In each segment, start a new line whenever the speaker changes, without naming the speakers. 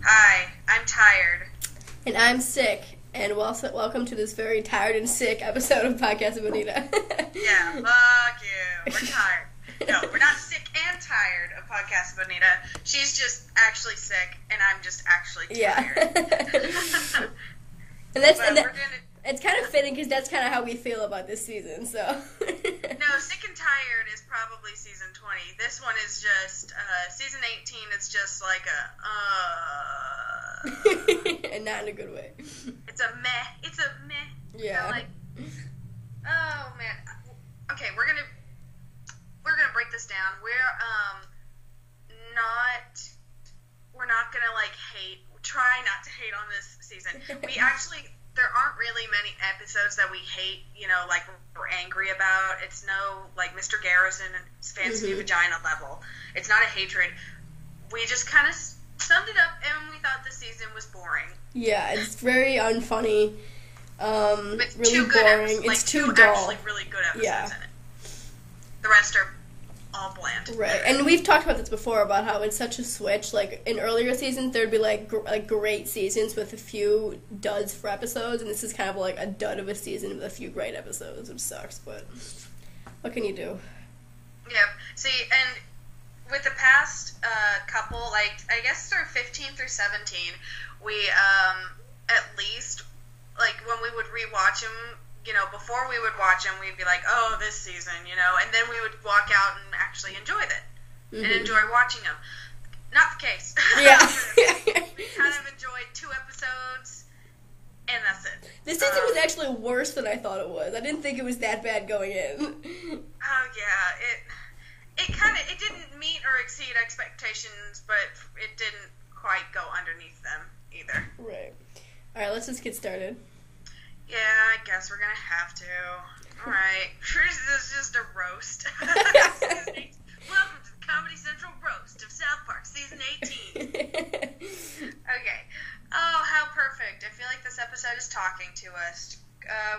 Hi, I'm tired.
And I'm sick. And welcome to this very tired and sick episode of Podcasa Bonita.
Yeah, fuck you. We're tired. No, we're not sick and tired of Podcasa Bonita. She's just actually sick, and I'm just actually tired.
Yeah. It's kind of fitting because that's kind of how we feel about this season, so.
No, sick and tired is probably season 20. This one is just, season 18 is just like
and not in a good way.
It's a meh. It's a meh.
Yeah.
You know, like, oh, man. Okay, we're gonna break this down. We're not gonna, like, try not to hate on this season. There aren't really many episodes that we hate, like we're angry about. It's no, like, Mr. Garrison and his fancy new vagina level. It's not a hatred. We just kind of summed it up, and we thought the season was boring.
Yeah, it's very unfunny.
With
really
two good
boring.
episodes,
It's too
two
dull.
actually really good episodes in it. The rest are all bland.
Right, and we've talked about this before about how it's such a switch. Like in earlier seasons, there'd be like great seasons with a few duds for episodes, and this is kind of like a dud of a season with a few great episodes, which sucks. But what can you do?
Yep. See, and with the past couple, like I guess through 15 through 17, we at least like when we would rewatch them. Before we would watch them, we'd be like, oh, this season, and then we would walk out and actually enjoy it and enjoy watching them. Not the case.
Yeah.
We kind of enjoyed 2 episodes, and that's it.
This season was actually worse than I thought it was. I didn't think it was that bad going in.
Oh, yeah. It didn't meet or exceed expectations, but it didn't quite go underneath them either.
Right. All right, let's just get started.
Yeah, I guess we're gonna have to. Alright. This is just a roast. Welcome to the Comedy Central roast of South Park, season 18. Okay. Oh, how perfect. I feel like this episode is talking to us.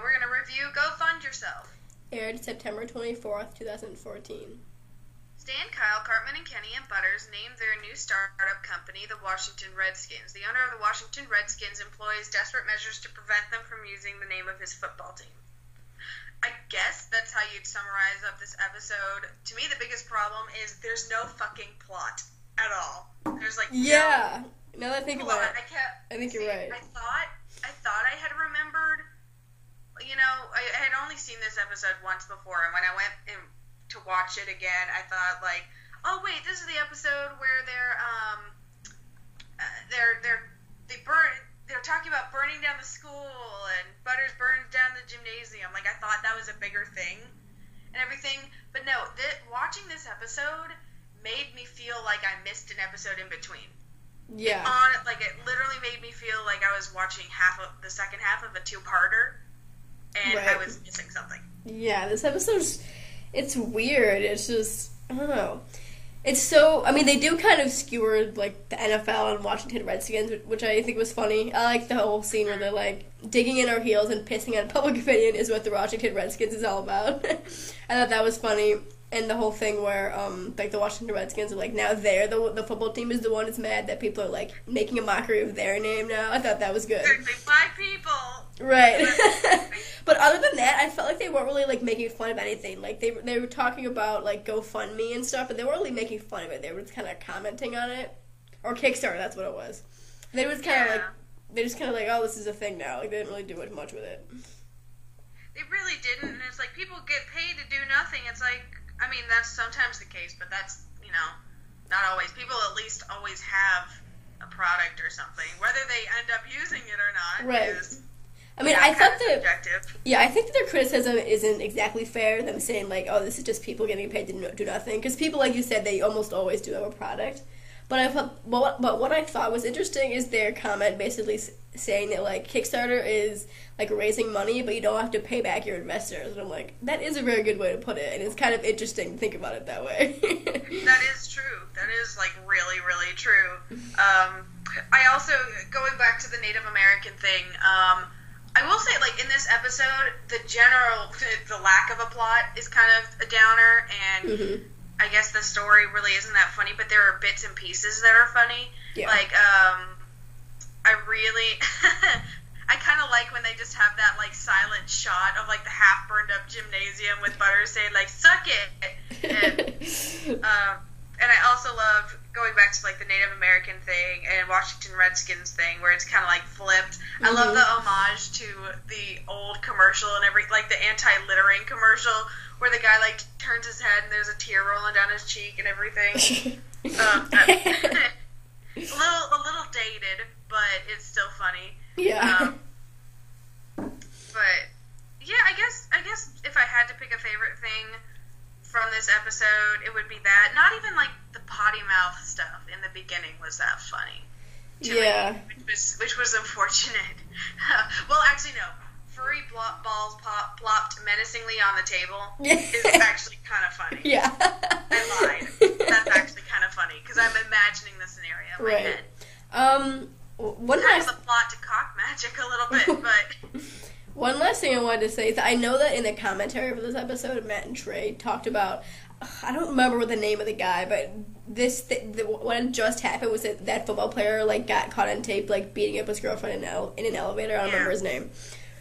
We're gonna review Go Fund Yourself.
Aired September 24th, 2014.
Stan, Kyle, Cartman, and Kenny and Butters named their new startup company the Washington Redskins. The owner of the Washington Redskins employs desperate measures to prevent them from using the name of his football team. I guess that's how you'd summarize up this episode. To me, the biggest problem is there's no fucking plot at all. There's like
yeah. Now that I think about it, I think you're right.
I thought I had remembered. I had only seen this episode once before, and when I went to watch it again, I thought like, oh wait, this is the episode where they're talking about burning down the school and Butters burns down the gymnasium. Like I thought that was a bigger thing and everything, but no, watching this episode made me feel like I missed an episode in between.
Yeah.
It literally made me feel like I was watching the second half of a 2-parter, and right. I was missing something.
Yeah, this episode's. It's weird. It's just, I don't know. It's so, they do kind of skewer, like, the NFL and Washington Redskins, which I think was funny. I like the whole scene where they're, like, digging in our heels and pissing on public opinion is what the Washington Redskins is all about. I thought that was funny. And the whole thing where, the Washington Redskins are, like, now the football team is the one that's mad that people are, like, making a mockery of their name now. I thought that was good.
Black people!
Right. But other than that, I felt like they weren't really, like, making fun of anything. Like, they were talking about, like, GoFundMe and stuff, but they weren't really making fun of it. They were just kind of commenting on it. Or Kickstarter, that's what it was. They was kind of, they just kind of like, oh, this is a thing now. Like, they didn't really do much with it.
They really didn't, and it's like, people get paid to do nothing. It's like, that's sometimes the case, but that's, not always. People at least always have a product or something. Whether they end up using it or not is...
I thought that...
subjective.
Yeah, I think that their criticism isn't exactly fair, them saying, like, oh, this is just people getting paid to do nothing. Because people, like you said, they almost always do have a product. But what I thought was interesting is their comment basically saying that, like, Kickstarter is, like, raising money, but you don't have to pay back your investors. And I'm like, that is a very good way to put it, and it's kind of interesting to think about it that way.
That is true. That is, like, really, really true. I also, going back to the Native American thing, I will say, like, in this episode, the lack of a plot is kind of a downer, and I guess the story really isn't that funny, but there are bits and pieces that are funny.
Yeah.
Like, I really, I kind of like when they just have that, like, silent shot of, like, the half-burned-up gymnasium with Butter saying, like, suck it! And I also love going back to, like, the Native American thing and Washington Redskins thing, where it's kind of, like, flipped. I love the homage to the old commercial and like, the anti-littering commercial, where the guy, like, turns his head and there's a tear rolling down his cheek and everything. A little dated, but it's still funny.
Yeah.
But yeah, I guess if I had to pick a favorite thing from this episode, it would be that. Not even like the potty mouth stuff in the beginning was that funny. To me, which was unfortunate. Well, actually no. Furry balls plopped menacingly on the table is actually kind of funny.
Yeah.
I lied. That's actually kind of funny because I'm imagining the scenario in my head.
One
last the plot to cock magic a little bit, but
one last thing I wanted to say is that I know that in the commentary for this episode, Matt and Trey talked about, I don't remember the name of the guy, but what just happened was that football player like got caught on tape like beating up his girlfriend in an elevator. I don't remember his name,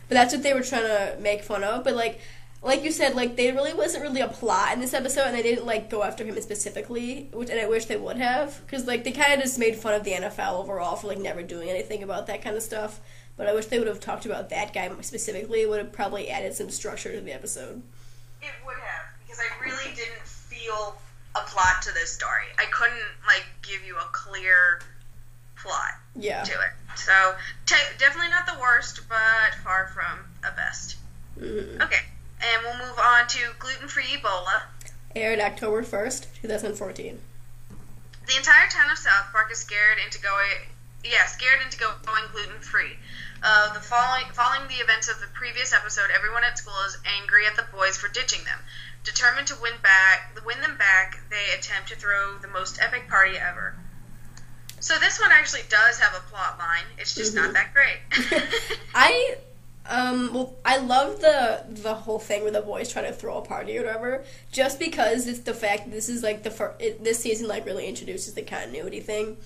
but that's what they were trying to make fun of. But like you said, like there really wasn't really a plot in this episode, and they didn't like go after him specifically, and I wish they would have, because like they kind of just made fun of the NFL overall for like never doing anything about that kind of stuff. But I wish they would have talked about that guy specifically. It would have probably added some structure to the episode.
It would have, because I really didn't feel a plot to this story. I couldn't like give you a clear plot to it. So definitely not the worst, but far from a best.
Mm-hmm.
Okay. And we'll move on to gluten-free Ebola.
Aired October 1st, 2014.
The entire town of South Park is scared into going gluten-free. Following the events of the previous episode, everyone at school is angry at the boys for ditching them. Determined to win them back, they attempt to throw the most epic party ever. So this one actually does have a plot line. It's just not that great.
I love the whole thing where the boys try to throw a party or whatever, just because it's the fact that this is like this season like really introduces the continuity thing,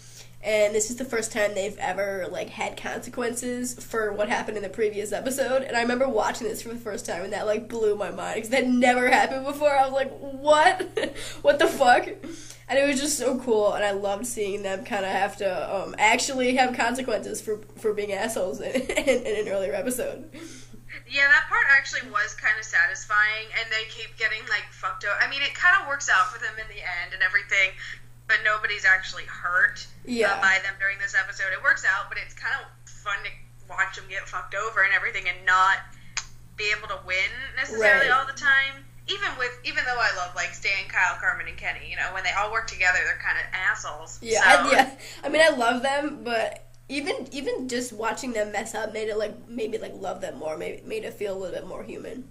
and this is the first time they've ever like had consequences for what happened in the previous episode. And I remember watching this for the first time, and that like blew my mind because that never happened before. I was like, what? What the fuck? And it was just so cool, and I loved seeing them kind of have to actually have consequences for being assholes in an earlier episode.
Yeah, that part actually was kind of satisfying, and they keep getting, like, fucked up. I mean, it kind of works out for them in the end and everything, but nobody's actually hurt by them during this episode. It works out, but it's kind of fun to watch them get fucked over and everything and not be able to win necessarily all the time. Even though I love like Stan, Kyle, Carmen, and Kenny, you know, when they all work together, they're kind of assholes.
Yeah,
so.
I mean, I love them, but even just watching them mess up made me love them more, made it feel a little bit more human.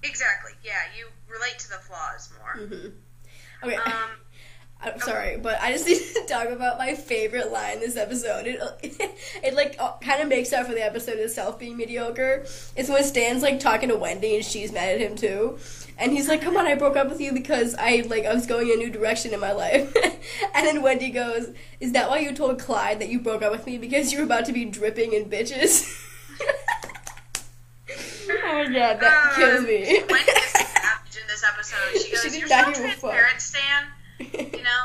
Exactly. Yeah, you relate to the flaws more.
Mm-hmm. Okay. I'm sorry, but I just need to talk about my favorite line in this episode. It like kind of makes up for the episode itself being mediocre. It's when Stan's like talking to Wendy and she's mad at him too. And he's like, come on, I broke up with you because I was going in a new direction in my life. And then Wendy goes, is that why you told Clyde that you broke up with me? Because you were about to be dripping in bitches? Oh my god, that kills me.
Wendy is savage in this episode. She goes, you're so transparent, Stan. You know?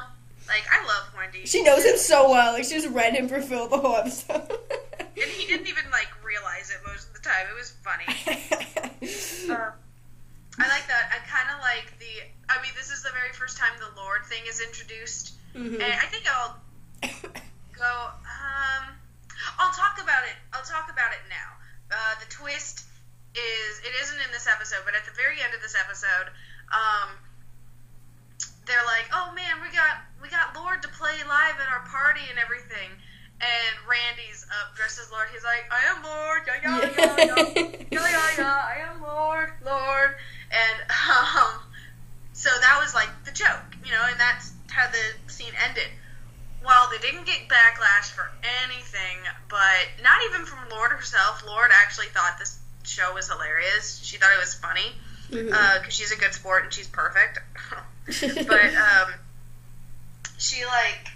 Like, I love Wendy.
She knows him so well. Like, she just read him for Phil the whole episode.
And he didn't even, like, realize it most of the time. It was funny. I like that. I kind of like this is the very first time the Lord thing is introduced. Mm-hmm. And I think I'll go, I'll talk about it. I'll talk about it now. The twist it isn't in this episode, but at the very end of this episode, they're like, oh man, we got Lord to play live at our party and everything. And Randy's up dressed as Lord. He's like, I am Lord, I am Lord. And so that was like the joke, you know, and that's how the scene ended. Well, they didn't get backlash for anything, but not even from Lord herself. Lord actually thought this show was hilarious. She thought it was funny because she's a good sport and she's perfect. But she like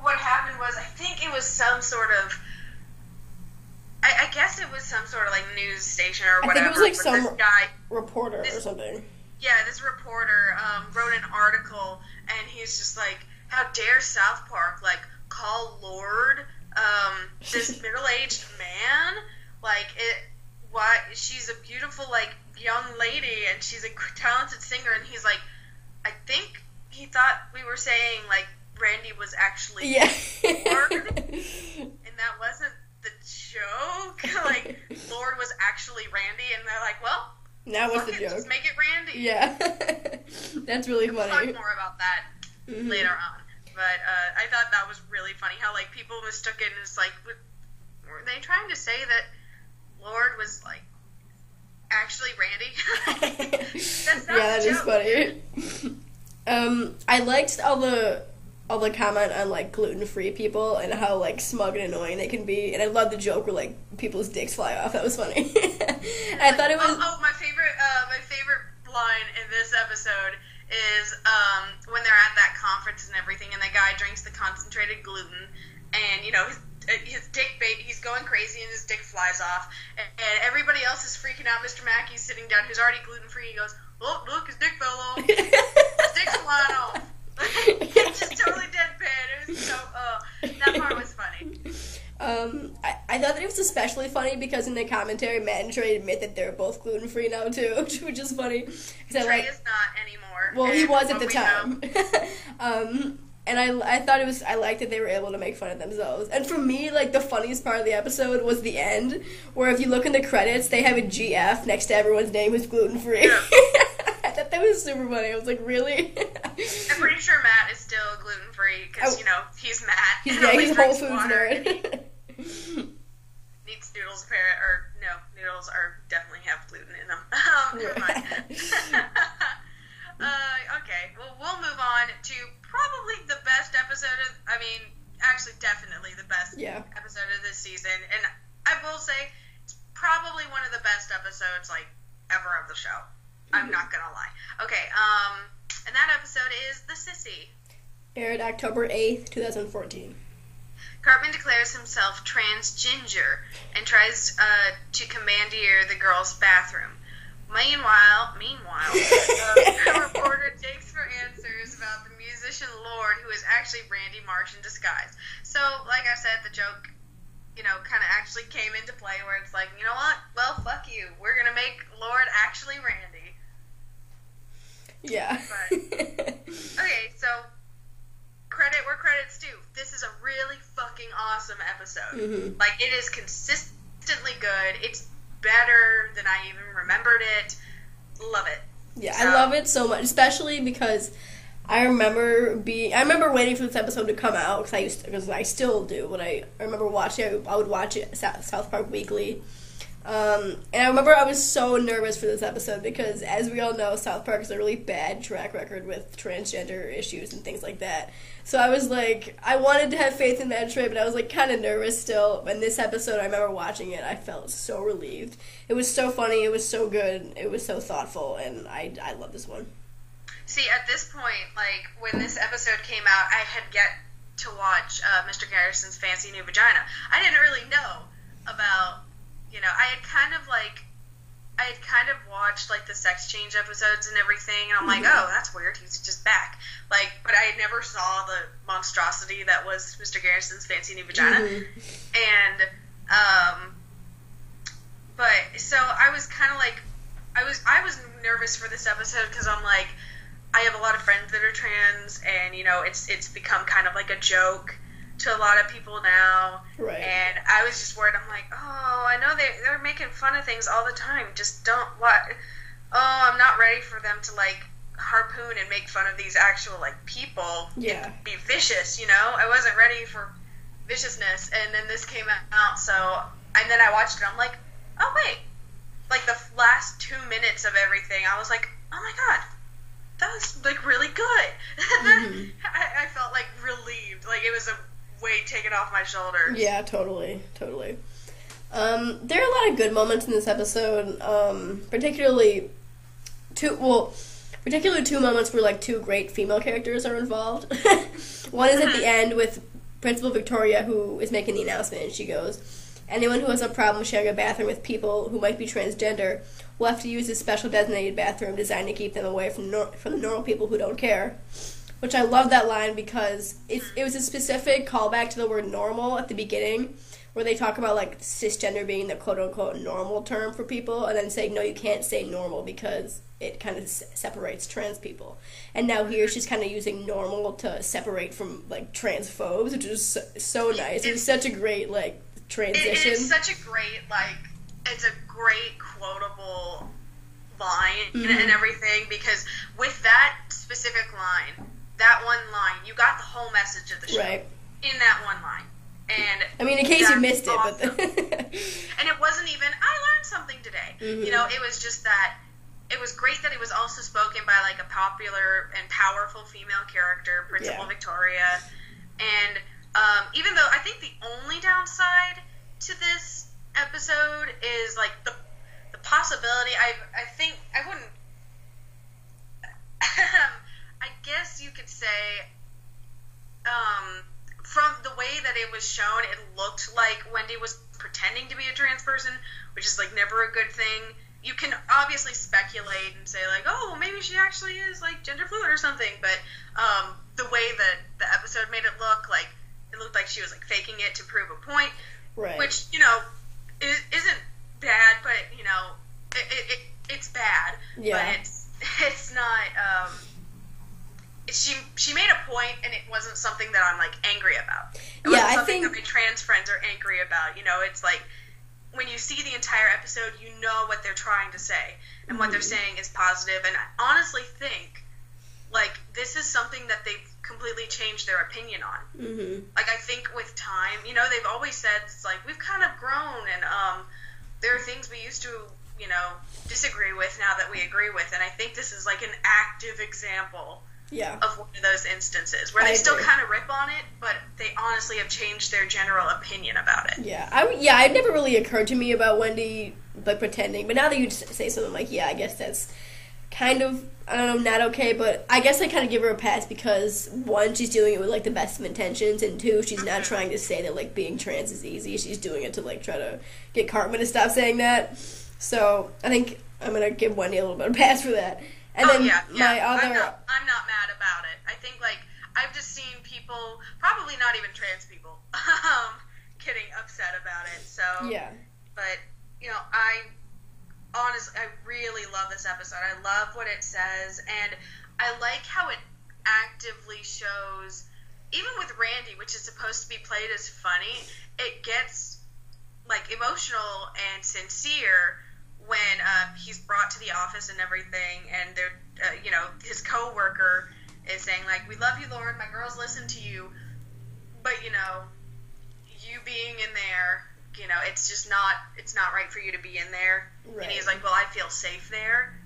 what happened was, I think it was some sort of, I guess it was some sort of, like, news station or whatever.
I think it was, like,
some guy,
reporter or something.
Yeah, this reporter wrote an article, and he's just like, how dare South Park, like, call Lord this middle-aged man? Like, she's a beautiful, like, young lady, and she's a talented singer, and he's like, I think he thought we were saying, like, Randy was actually Lord, and that wasn't the joke. Like, Lord was actually Randy, and they're like, well,
now what's the joke?
Just make it Randy.
Yeah. That's really funny.
We'll talk more about that later on. But I thought that was really funny, how, like, people mistook it as, like, were they trying to say that Lord was, like, actually Randy? That's not
that
the
is
joke.
funny. I liked all the comment on, like, gluten-free people and how, like, smug and annoying they can be. And I love the joke where, like, people's dicks fly off. That was funny. I thought it was...
my favorite line in this episode is when they're at that conference and everything, and the guy drinks the concentrated gluten, and, you know, his dick bait, he's going crazy, and his dick flies off, and everybody else is freaking out. Mr. Mackey's sitting down, who's already gluten-free. He goes, oh, look, his dick fell off. His dick's flying off. It's just totally deadpan. It was so, that part was funny.
I thought that it was especially funny because in the commentary, Matt and Trey admit that they're both gluten-free now, too, which is funny.
Trey is not anymore.
Well, he was at the time. And I thought I liked that they were able to make fun of themselves. And for me, like, the funniest part of the episode was the end, where if you look in the credits, they have a GF next to everyone's name who's gluten-free. Yeah. I thought that was super funny. I was like, really?
I'm pretty sure Matt is still gluten-free, because, you know, he's Matt.
He's a Whole Foods nerd.
Needs noodles, noodles definitely have gluten in them. Never mind. Okay, well, we'll move on to probably the best episode definitely the best episode of this season, and I will say, it's probably one of the best episodes, like, ever of the show. I'm not gonna lie. Okay, and that episode is The Cissy.
Aired October 8th, 2014.
Cartman declares himself transgender and tries to commandeer the girls' bathroom. Meanwhile, a reporter digs for answers about the musician Lord, who is actually Randy Marsh in disguise. So, like I said, the joke, you know, kind of actually came into play where it's like, you know what? Well, fuck you. We're going to make Lord actually Randy.
Yeah.
But, okay, so credit where credit's due. This is a really fucking awesome episode.
Mm-hmm.
Like, it is consistently good. It's better than I even remembered it. Love it.
Yeah, so. I love it so much, especially because I remember waiting for this episode to come out because I still do. When I remember watching it, I would watch it South Park Weekly. And I remember I was so nervous for this episode because, as we all know, South Park has a really bad track record with transgender issues and things like that. So I was like, I wanted to have faith in that trip, but I was like kind of nervous still. And this episode, I remember watching it, I felt so relieved. It was so funny, it was so good, it was so thoughtful, and I love this one.
See, at this point, like, when this episode came out, I had yet to watch Mr. Garrison's Fancy New Vagina. I didn't really know about, you know, I had kind of watched, like, the sex change episodes and everything, and I'm like, oh, that's weird, he's just back. Like, but I never saw the monstrosity that was Mr. Garrison's Fancy New Vagina. And, but, so I was kind of like, I was nervous for this episode, because I'm like, I have a lot of friends that are trans, and, you know, it's become kind of like a joke to a lot of people now.
Right.
And I was just worried. I'm like, oh, I know they're making fun of things all the time. Just don't I'm not ready for them to, like, harpoon and make fun of these actual, like, people.
Yeah.
And be vicious, you know? I wasn't ready for viciousness, and then this came out, and then I watched it, I'm like, oh, wait. Like, the last 2 minutes of everything, I was like, oh my god, that was, like, really good. I felt, like, relieved. Like, it was a weight taken off my shoulders.
Yeah, totally. There are a lot of good moments in this episode, particularly two moments where, like, two great female characters are involved. One is at the end with Principal Victoria, who is making the announcement, and she goes, anyone who has a problem sharing a bathroom with people who might be transgender will have to use a special designated bathroom designed to keep them away from the normal people who don't care. Which I love that line because it was a specific callback to the word normal at the beginning, where they talk about, like, cisgender being the quote-unquote normal term for people, and then saying, no, you can't say normal because it kind of separates trans people. And now here she's kind of using normal to separate from, like, transphobes, which is so nice. It's such a great, like, transition.
It is such a great, like, it's a great quotable line and everything, because with that specific line, that one line, you got the whole message of the show in that one line. And
I mean, in case you missed
awesome.
it, but
and it wasn't even, I learned something today. You know, it was just that, it was great that it was also spoken by, like, a popular and powerful female character, Principal Victoria. And even though I think the only downside to this episode is, like, the possibility, I think, I wouldn't, I guess you could say, from the way that it was shown, it looked like Wendy was pretending to be a trans person, which is, like, never a good thing. You can obviously speculate and say, like, oh, well, maybe she actually is, like, gender fluid or something, but the way that the episode made it look like she was, like, faking it to prove a point, which, you know, isn't bad, but, you know, it's bad, but it's not, she made a point, and it wasn't something that I'm, like, angry about. It wasn't something that my trans friends are angry about. You know, it's like, when you see the entire episode, you know what they're trying to say, and what they're saying is positive, and I honestly think, like, this is something that they've completely changed their opinion on. Like, I think with time, you know, they've always said, it's like, we've kind of grown, and there are things we used to, you know, disagree with now that we agree with, and I think this is, like, an active example of one of those instances where they still kind of rip on it, but they honestly have changed their general opinion about it.
It never really occurred to me about Wendy, like, pretending, but now that you say something, like, I guess that's kind of, I don't know, not okay, but I guess I kind of give her a pass because, one, she's doing it with, like, the best of intentions, and two, she's not trying to say that, like, being trans is easy. She's doing it to, like, try to get Cartman to stop saying that. So I think I'm gonna give Wendy a little bit of a pass for that. And then my other,
I'm not mad about it. I think, like, I've just seen people, probably not even trans people, getting upset about it. So but, you know, I really love this episode. I love what it says, and I like how it actively shows, even with Randy, which is supposed to be played as funny, it gets, like, emotional and sincere when he's brought to the office and everything, and they're, you know, his coworker is saying, like, we love you, Lord, my girls listen to you, but, you know, you being in there, you know, it's not right for you to be in there. And he's like, well, I feel safe there.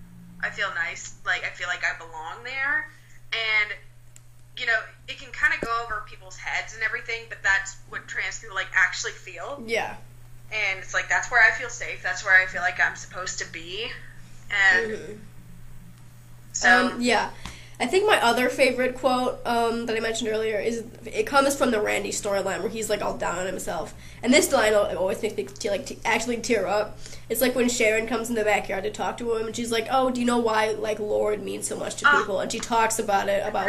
I feel nice. Like, I feel like I belong there. And, you know, it can kind of go over people's heads and everything, but that's what trans people, like, actually feel. And it's like, that's where I feel safe. That's where I feel like I'm supposed to be. And so...
I think my other favorite quote that I mentioned earlier is, it comes from the Randy storyline where he's, like, all down on himself. And this line always makes me actually tear up. It's like when Sharon comes in the backyard to talk to him, and she's like, oh, do you know why, like, Lord means so much to people? And she talks about it, about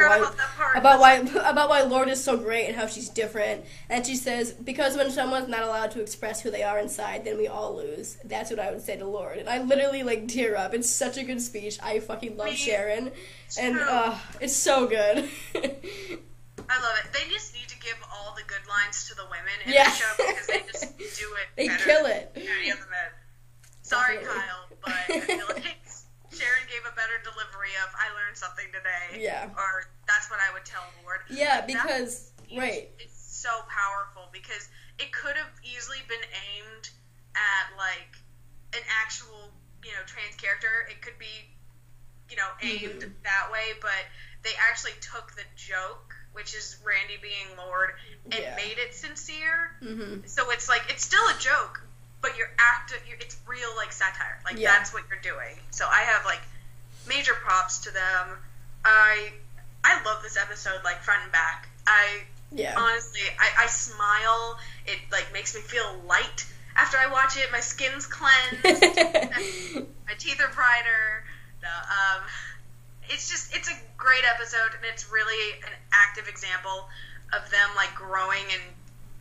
why Lord is so great and how she's different. And she says, because when someone's not allowed to express who they are inside, then we all lose. That's what I would say to Lord. And I literally, like, tear up. It's such a good speech. I fucking love Sharon. And it's so good.
I love it. They just need to give all the good lines to the women in the show, because they just do it
They
better
kill it.
than any of the men. Sorry, Kyle, but I feel like Sharon gave a better delivery of, I learned something today. Or, that's what I would tell Lord.
Because,
it's so powerful, because it could have easily been aimed at, like, an actual, you know, trans character. It could be, you know, aimed that way, but they actually took the joke, which is Randy being Lord, and made it sincere. So it's like, it's still a joke, but it's real, like, satire. Like, that's what you're doing. So I have, like, major props to them. I love this episode, like, front and back.
Yeah.
Honestly, I smile. It, like, makes me feel light after I watch it. My skin's cleansed. My teeth are brighter. It's a great episode, and it's really an active example of them, like, growing and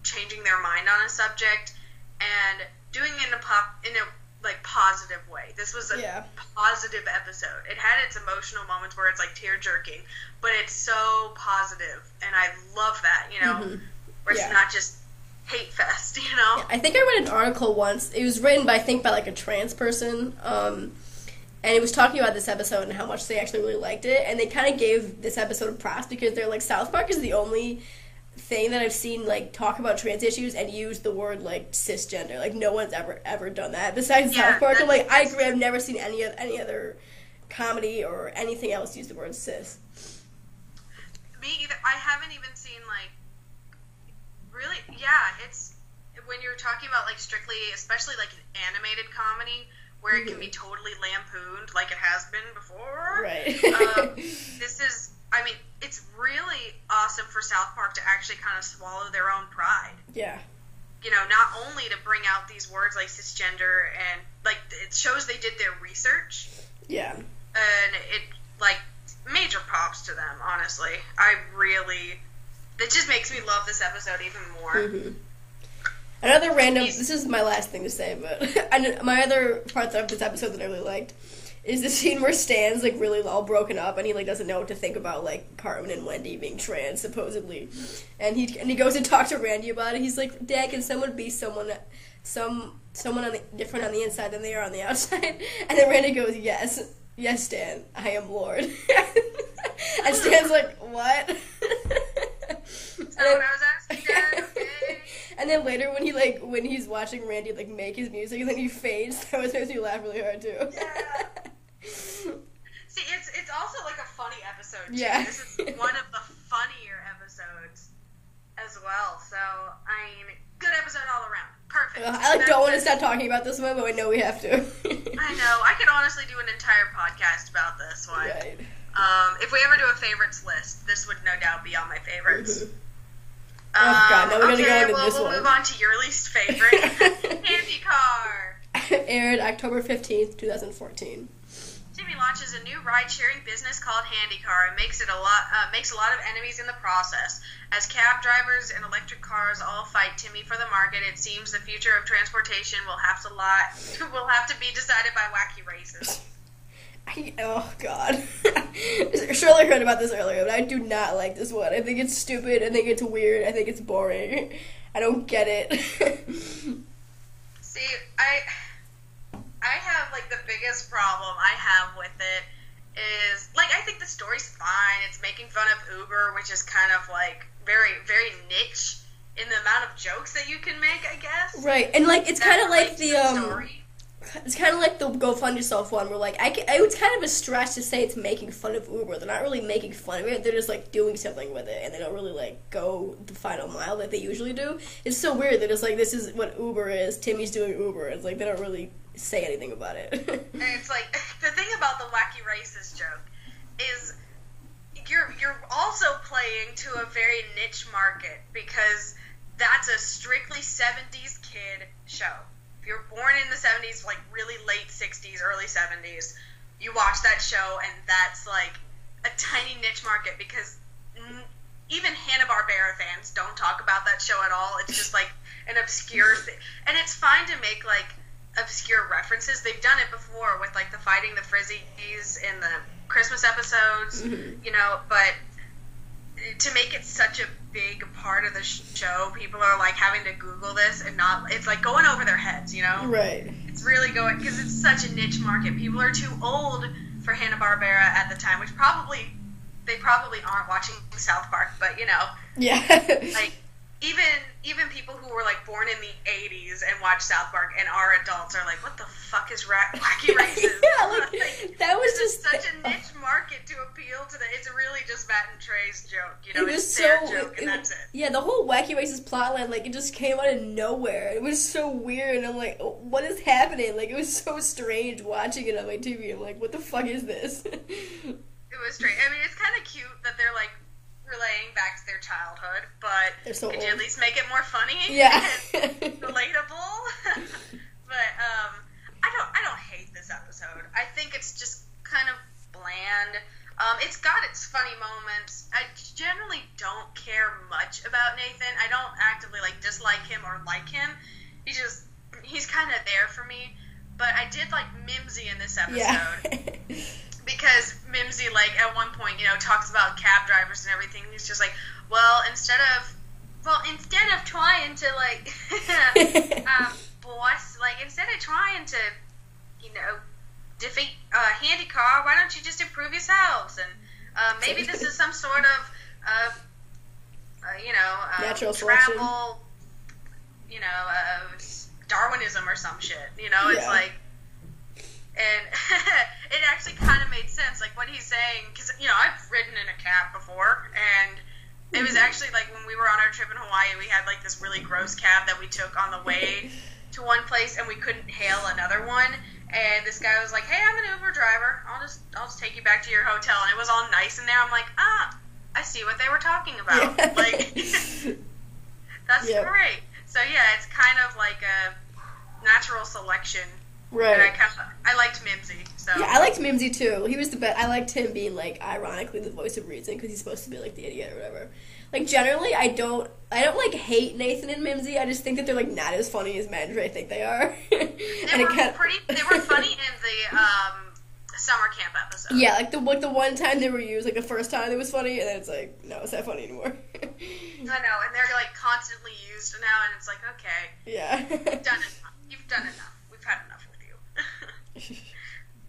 changing their mind on a subject and doing it in a positive way. This was a positive episode. It had its emotional moments where it's like tear jerking, but it's so positive, and I love that, where it's not just hate fest,
Yeah, I think I read an article once. It was written by like a trans person, and it was talking about this episode and how much they actually really liked it, and they kind of gave this episode a props because they're like, South Park is the only thing that I've seen, like, talk about trans issues and use the word, like, cisgender. Like, no one's ever done that besides South Park. I'm like, I agree, I've never seen any other comedy or anything else use the word cis.
Me either. I haven't even seen, like, really, it's, when you're talking about, like, strictly, especially, like, an animated comedy, where it can be totally lampooned, like it has been before.
Right.
This is, I mean, it's really awesome for South Park to actually kind of swallow their own pride.
Yeah.
Not only to bring out these words like cisgender, and, like, it shows they did their research.
Yeah.
And it, like, major props to them, honestly. It just makes me love this episode even more.
Mm-hmm. Another random, this is my last thing to say, but my other parts of this episode that I really liked is the scene where Stan's, like, really all broken up, and he, like, doesn't know what to think about, like, Cartman and Wendy being trans, supposedly. And he goes to talk to Randy about it. He's like, Dad, can someone be someone different on the inside than they are on the outside? And then Randy goes, yes, Stan, I am Lord. And Stan's like, what?
That's what I was asking, Dad, okay.
And then later when he's watching Randy, like, make his music and then he fades, that makes me laugh really hard too.
Yeah. See, it's also like a funny episode too.
Yeah.
This is one of the funnier episodes as well. So, I mean, good episode all around. Perfect.
I don't want to stop talking about this one, but I know we have to.
I know. I could honestly do an entire podcast about this one.
Right.
If we ever do a favorites list, this would no doubt be on my favorites.
Mm-hmm. Oh God, now we're gonna go into this one.
We'll move on to your least favorite, Handicar.
Aired October 15th, 2014.
Timmy launches a new ride-sharing business called Handicar and makes a lot of enemies in the process. As cab drivers and electric cars all fight Timmy for the market, it seems the future of transportation will have to be decided by wacky races.
Oh God. Shirley heard about this earlier, but I do not like this one. I think it's stupid. I think it's weird. I think it's boring. I don't get it.
See, I have, like, the biggest problem I have with it is, like, I think the story's fine. It's making fun of Uber, which is kind of, like, very, very niche in the amount of jokes that you can make, I guess.
Right, and, like, it's kind of like the
story.
It's kind of like the Go Fund Yourself one, where, like, it's kind of a stretch to say it's making fun of Uber. They're not really making fun of it. They're just, like, doing something with it, and they don't really, like, go the final mile that they usually do. It's so weird. They're just like, this is what Uber is. Timmy's doing Uber. It's like, they don't really say anything about it.
And it's like, the thing about the wacky racist joke is you're also playing to a very niche market, because that's a strictly 70s kid show. If you're born in the 70s, like really late 60s, early 70s, you watch that show, and that's like a tiny niche market, because even Hanna-Barbera fans don't talk about that show at all. It's just like an obscure thing. And it's fine to make, like, obscure references. They've done it before with, like, the Fighting the Frizzies in the Christmas episodes, but to make it such a big part of the show, people are, like, having to Google this and not, it's, like, going over their heads,
Right.
It's really going, because it's such a niche market. People are too old for Hanna-Barbera at the time, which they probably aren't watching South Park, but,
Yeah.
like, even people who were, like, born in the 80s and watch South Park and are adults are like, what the fuck is wacky races?
Yeah, like, that was just
such a niche market to appeal to it's really just Matt and Trey's joke,
it was
it's their joke, and
that's
it.
Yeah, the whole Wacky Races plotline, like, it just came out of nowhere. It was so weird, and I'm like, oh, what is happening? Like, it was so strange watching it on my TV. I'm like, what the fuck is this?
It was strange. I mean, it's kind of cute that they're, like, relaying back to their childhood, but
so
could you at least make it more funny?
Yeah.
And relatable? But I don't hate this episode. I think it's just kind of bland. It's got its funny moments. I generally don't care much about Nathan. I don't actively dislike him or like him. He's kind of there for me. But I did like Mimsy in this episode.
Yeah.
Because Mimsy, at one point, talks about cab drivers and everything. He's just like, well, instead of trying to, boss, instead of trying to, defeat Handicar, why don't you just improve yourselves? And maybe this is some sort of,
natural
travel, Darwinism or some shit. It's like, and it actually kind of made sense, what he's saying, because, I've ridden in a cab before, and it was actually, when we were on our trip in Hawaii, we had, this really gross cab that we took on the way to one place, and we couldn't hail another one, and this guy was like, hey, I'm an Uber driver, I'll just take you back to your hotel, and it was all nice in there. I'm like, I see what they were talking about.
Yeah.
That's great. So, yeah, it's kind of like a natural selection.
Right.
And I liked Mimsy. So.
Yeah, I liked Mimsy too. He was the best. I liked him being ironically the voice of reason because he's supposed to be the idiot or whatever. Generally, I don't hate Nathan and Mimsy. I just think that they're not as funny as Mandra I think they are.
They were funny in the summer camp episode.
Yeah, the one time they were used, the first time it was funny, and then it's no, it's not funny anymore.
I know, and they're constantly used now, and it's okay.
Yeah.
You've done enough. We've had enough with you.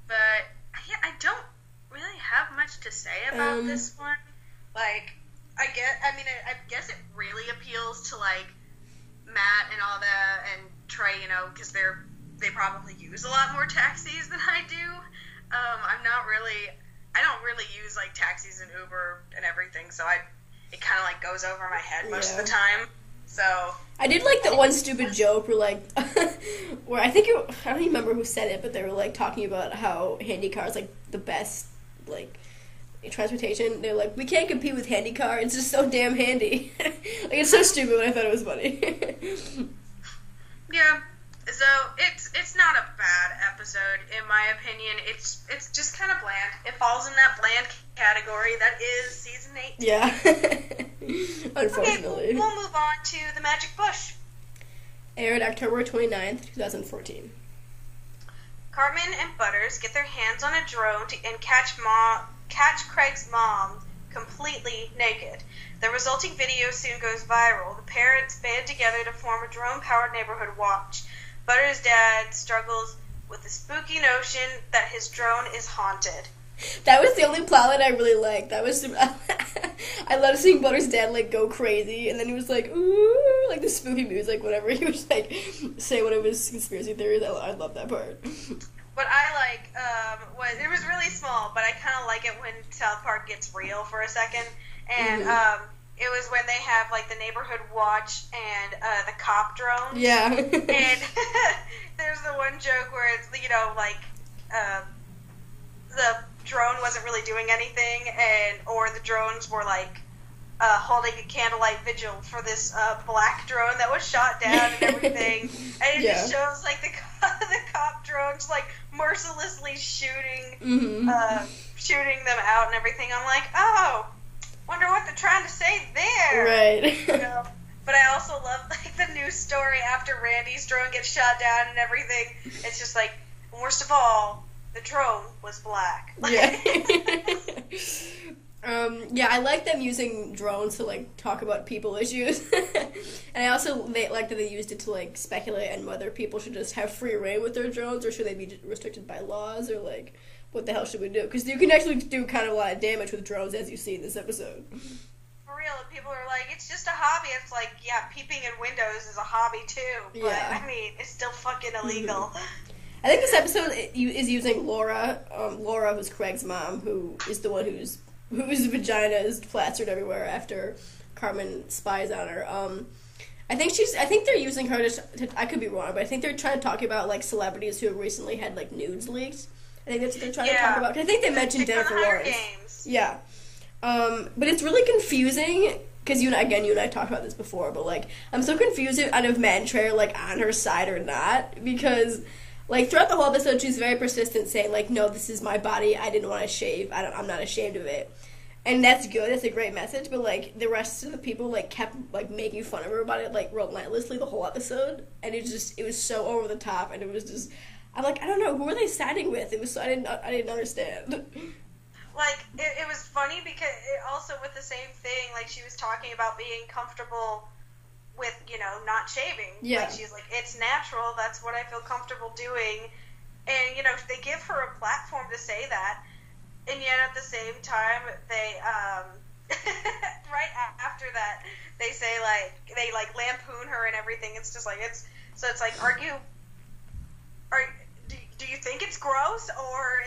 But yeah, I don't really have much to say about this one. I guess it really appeals to Matt and all that, and Trey, because they probably use a lot more taxis than I do. I don't really use taxis and Uber and everything, so it kind of goes over my head most of the time. So
I did like the one stupid joke where where I don't even remember who said it, but they were talking about how Handicar is the best transportation. They're we can't compete with Handicar. It's just so damn handy. It's so stupid, but I thought it was funny.
Yeah. So it's not a bad episode in my opinion. It's just kind of bland. It falls in that bland category that is season 8.
Yeah. Unfortunately.
Okay, we'll move on to The Magic Bush.
Aired October 29th, 2014.
Cartman and Butters get their hands on a drone and catch Craig's mom completely naked. The resulting video soon goes viral. The parents band together to form a drone-powered neighborhood watch. Butters' dad struggles with the spooky notion that his drone is haunted.
That was the only plot that I really liked. That was I love seeing Butters' dad go crazy, and then he was ooh, the spooky music, whatever. He was say one of his conspiracy theories. I love that part.
What I was it was really small, but I kind of like it when South Park gets real for a second, and it was when they have the neighborhood watch and the cop drones.
Yeah.
And there's the one joke where it's the drone wasn't really doing anything, or the drones were holding a candlelight vigil for this black drone that was shot down and everything, and it just shows the cop drones mercilessly shooting shooting them out and everything. I'm oh, wonder what they're trying to say there.
Right.
But I also love the news story after Randy's drone gets shot down and everything. It's just worst of all, the drone was black.
Yeah. Yeah, I like them using drones to talk about people issues, and I also like that they used it to speculate on whether people should just have free reign with their drones or should they be restricted by laws or what the hell should we do? Because you can actually do kind of a lot of damage with drones, as you see in this episode.
For real, people are it's just a hobby. It's yeah, peeping in windows is a hobby too, but
yeah.
It's still fucking illegal.
I think this episode is using Laura, who's Craig's mom, who is the one whose vagina is plastered everywhere after Cartman spies on her. I think they're using her to I could be wrong, but I think they're trying to talk about celebrities who have recently had nudes leaked. I think that's what they're trying to talk about. I think they mentioned Jennifer Lawrence.
Games.
Yeah. But it's really confusing, because you and I talked about this before, but, like, I'm so confused out of Matt and Trey are, like, on her side or not, because, like, throughout the whole episode, she's very persistent, saying, like, no, this is my body, I didn't want to shave, I'm not ashamed of it. And that's good, that's a great message, but, like, the rest of the people, like, kept, like, making fun of her about it, like, relentlessly the whole episode, and it was so over the top, and it was just, I'm like, I don't know, who are they siding with? I didn't understand.
Like, it was funny because also with the same thing, like, she was talking about being comfortable with, not shaving.
Yeah.
Like, she's like, it's natural, that's what I feel comfortable doing. And, they give her a platform to say that. And yet at the same time, they, right after that, they say, like, they, like, lampoon her and everything. It's just like, it's like, do you think it's gross, or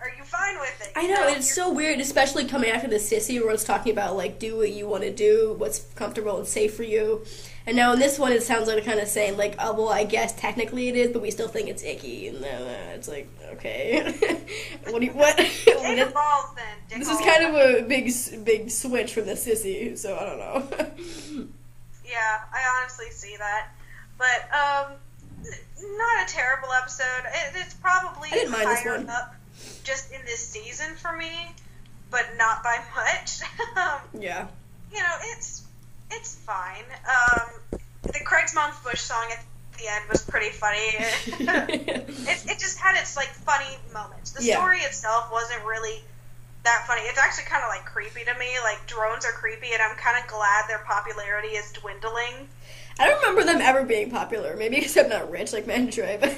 are you fine with it?
I know, it's so weird, especially coming after the Cissy, where it's talking about, like, do what you want to do, what's comfortable and safe for you. And now in this one, it sounds like kind of saying, like, oh, well, I guess technically it is, but we still think it's icky. And it's like, okay. What?
Take the balls, then.
This is kind of a big switch from the Cissy, so I don't know.
Yeah, I honestly see that. But, not a terrible episode. It's probably higher up just in this season for me, but not by much.
Yeah.
It's fine. The Craig's Mom's Bush song at the end was pretty funny. It just had its, like, funny moments. The story itself wasn't really that funny. It's actually kind of, like, creepy to me. Like, drones are creepy, and I'm kind of glad their popularity is dwindling.
I don't remember them ever being popular. Maybe because I'm not rich like Matt and Trey, but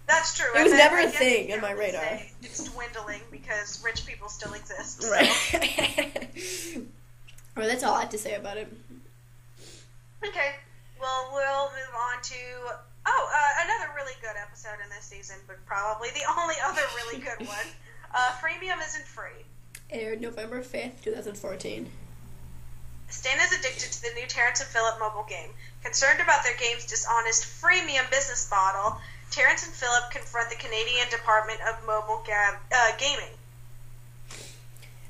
that's true.
It was never a thing in my radar.
It's dwindling because rich people still exist. So.
Right. Well, that's all I have to say about it.
Okay. Well, we'll move on to another really good episode in this season, but probably the only other really good one. Freemium Isn't Free.
Aired November 5th, 2014.
Stan is addicted to the new Terrence and Phillip mobile game. Concerned about their game's dishonest freemium business model, Terrence and Phillip confront the Canadian Department of Mobile Gaming.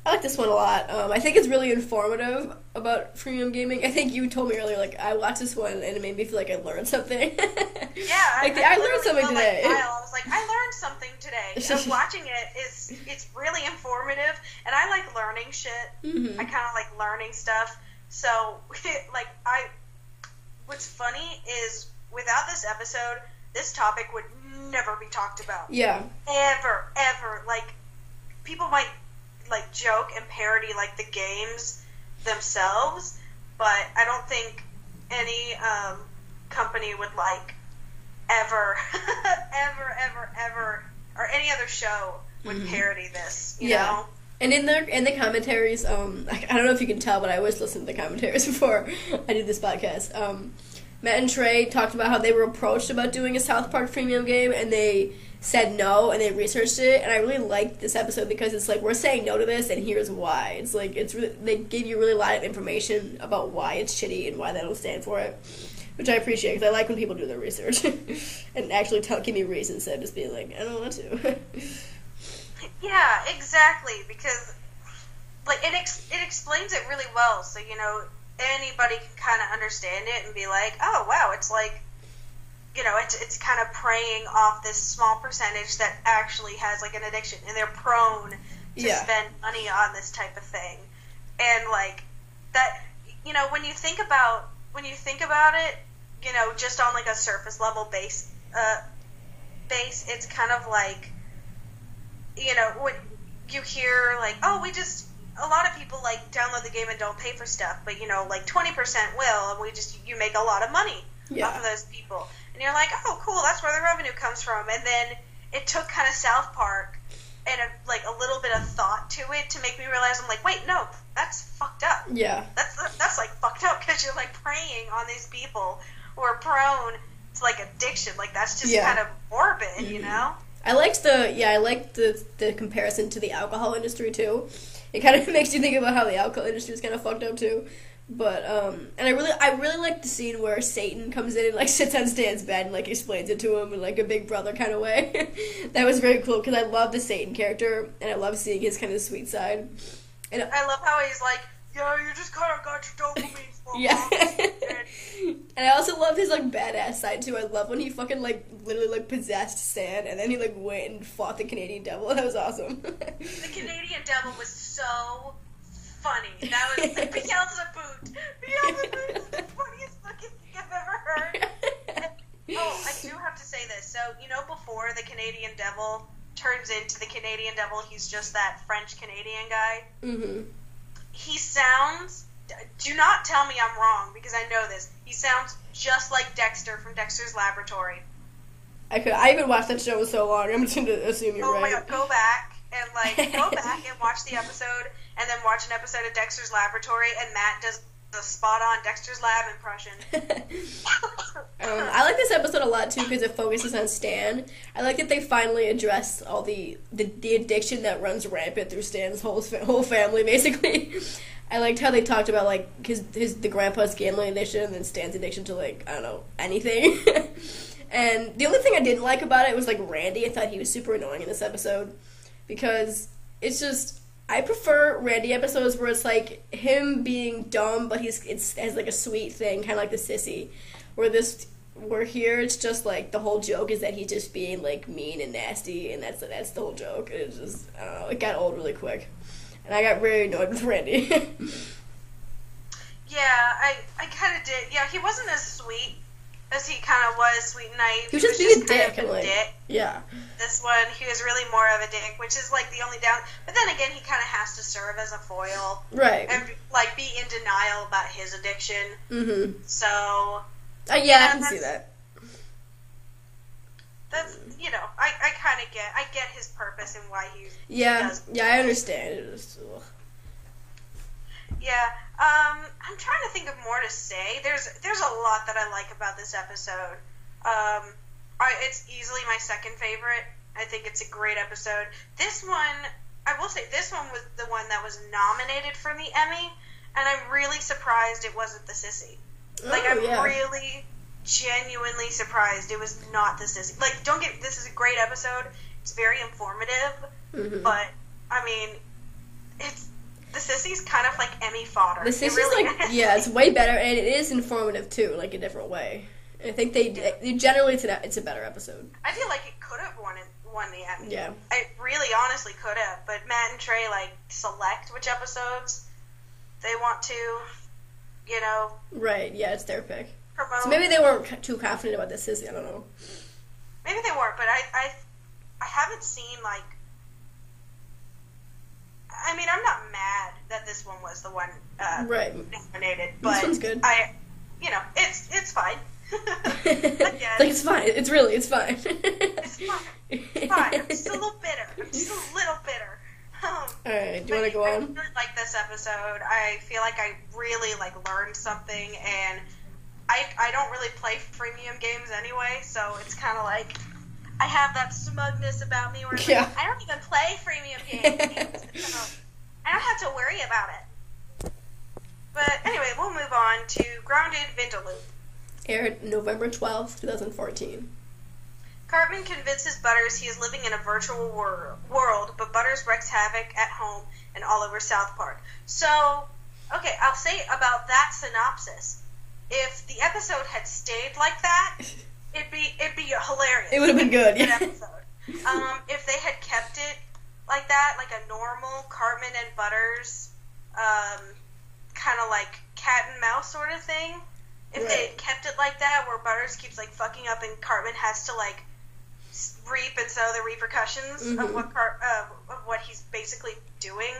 I like this one a lot. I think it's really informative about freemium gaming. I think you told me earlier, like, I watched this one and it made me feel like I learned something.
Yeah,
I learned something today.
Like I was like, I learned something today. And watching it's really informative, and I like learning shit.
Mm-hmm.
I kind of like learning stuff. So, like, what's funny is, without this episode, this topic would never be talked about.
Yeah.
Ever. Like, people might, like, joke and parody, like, the games themselves, but I don't think any company would, like, ever, or any other show would parody this, you know?
And in the commentaries, I don't know if you can tell, but I always listen to the commentaries before I do this podcast. Matt and Trey talked about how they were approached about doing a South Park freemium game, and they said no, and they researched it, and I really liked this episode because it's like, we're saying no to this, and here's why. It's like, they give you really a lot of information about why it's shitty and why they don't stand for it, which I appreciate, because I like when people do their research and actually give me reasons instead of just being like, I don't want to.
Yeah, exactly, because, like, it explains it really well, so, anybody can kind of understand it and be like, oh, wow, it's like, it's kind of preying off this small percentage that actually has, like, an addiction, and they're prone to spend money on this type of thing. And, like, that, when you think about it, just on, like, a surface level base, it's kind of like, when you hear, like, oh, a lot of people, like, download the game and don't pay for stuff, but, like, 20% will, and you make a lot of money off of those people. And you're like, oh, cool, that's where the revenue comes from. And then it took kind of South Park and, a little bit of thought to it to make me realize, I'm like, wait, no, that's fucked up.
Yeah.
That's like, fucked up, because you're, like, preying on these people who are prone to, like, addiction. Like, that's just kind of morbid, you know?
I liked the comparison to the alcohol industry too. It kind of makes you think about how the alcohol industry is kind of fucked up too. But and I really like the scene where Satan comes in and, like, sits on Stan's bed and, like, explains it to him in, like, a big brother kind of way. That was very cool because I love the Satan character and I love seeing his kind of sweet side. And
I love how he's like, yeah, you just kind of got your dopamine for
yeah. And I also love his, like, badass side, too. I love when he fucking, like, literally, like, possessed Stan, and then he, like, went and fought the Canadian Devil. That was awesome.
The Canadian Devil was so funny. That was Beelzebub. Beelzebub is the funniest fucking thing I've ever heard. Oh, I do have to say this. So, before the Canadian Devil turns into the Canadian Devil, he's just that French-Canadian guy.
Mm-hmm.
He sounds... Do not tell me I'm wrong, because I know this. He sounds just like Dexter from Dexter's Laboratory.
I haven't watched that show in so long. I'm just going to assume you're right.
Oh my god, go back and watch the episode, and then watch an episode of Dexter's Laboratory, and Matt does a spot-on Dexter's Lab impression.
I like this episode a lot, too, because it focuses on Stan. I like that they finally address all the addiction that runs rampant through Stan's whole family, basically. I liked how they talked about, like, the grandpa's gambling addiction and then Stan's addiction to, like, I don't know, anything. And the only thing I didn't like about it was, like, Randy. I thought he was super annoying in this episode. Because it's just... I prefer Randy episodes where it's, like, him being dumb, but it has, like, a sweet thing, kind of like the Cissy. Where here, it's just, like, the whole joke is that he's just being, like, mean and nasty, and that's the whole joke. It's just, I don't know, it got old really quick. And I got very annoyed with Randy.
Yeah, I kind of did. Yeah, he wasn't as sweet as he kind of was, sweet and naive.
He was just being a dick.
Kind of a dick.
Yeah.
This one, he was really more of a dick, which is, like, the only down... But then again, he kind of has to serve as a foil.
Right.
And, like, be in denial about his addiction.
Mm-hmm.
So...
yeah, I can see that.
That's, I kind of get his purpose and why he does.
Yeah, I understand.
Yeah, I'm trying to think of more to say. There's a lot that I like about this episode. It's easily my second favorite. I think it's a great episode. This one, I will say, this one was the one that was nominated for the Emmy, and I'm really surprised it wasn't the Cissy. I'm really genuinely surprised it was not the Cissy. Like, this is a great episode. It's very informative,
mm-hmm.
but, I mean, the Cissy's kind of like Emmy fodder.
The Cissy's it's way better, and it is informative, too, like, a different way. I think generally, it's a better episode.
I feel like it could have won the Emmy.
Yeah.
I really honestly could have, but Matt and Trey, like, select which episodes they want to,
Right, yeah, it's their pick.
Promote.
So maybe they weren't too confident about the Cissy, I don't know.
Maybe they weren't, but I haven't seen, like... I mean, I'm not mad that this one was the one nominated, but
this one's good.
It's fine.
It's fine. It's fine.
It's fine. It's fine. I'm just a little bitter.
Alright, do you want to go on?
I really like this episode. I feel like I really, learned something, and I don't really play freemium games anyway, so it's kind of like I have that smugness about me where I don't even play freemium games, so I don't have to worry about it. But anyway, we'll move on to Grounded Vindaloop.
Aired November 12th, 2014.
Cartman convinces Butters he is living in a virtual world, but Butters wreaks havoc at home and all over South Park. So, okay, I'll say about that synopsis. If the episode had stayed like that, it'd be hilarious.
It would have been good, yeah.
Episode. If they had kept it like that, like a normal Cartman and Butters, kind of like cat and mouse sort of thing. If they had kept it like that, where Butters keeps fucking up and Cartman has to reap and sow the repercussions of what he's basically doing,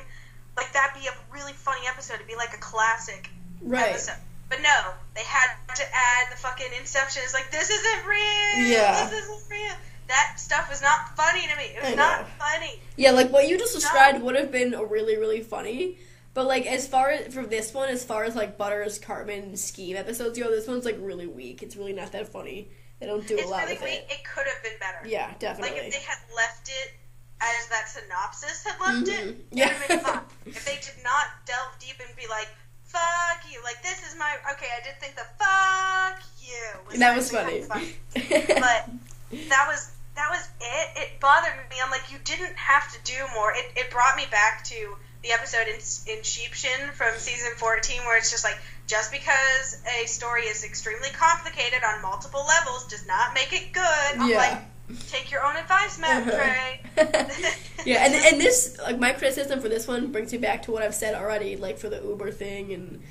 that'd be a really funny episode. It'd be like a classic episode. But no, they had to add the fucking Inception. It's like, this isn't real.
Yeah.
This isn't real. That stuff was not funny to me. It was not funny.
Yeah, what you just described would have been really, really funny. But, as far as, for this one, as far as, Butters, Cartman, Scheme episodes go, this one's, really weak. It's really not that funny. They don't do a lot with it.
It could have been better.
Yeah, definitely.
If they had left it as that synopsis had left it, it would have been fun. If they did not delve deep and be like, fuck you, this is my, okay, I did think the fuck you.
That was funny.
But that was it. It bothered me. I'm like, you didn't have to do more. It brought me back to the episode in Sheepshin from season 14 where it's just like, just because a story is extremely complicated on multiple levels does not make it good. I'm like, take your own advice, Matt Trey.
Yeah, and this, like, my criticism for this one brings me back to what I've said already, like, for the Uber thing and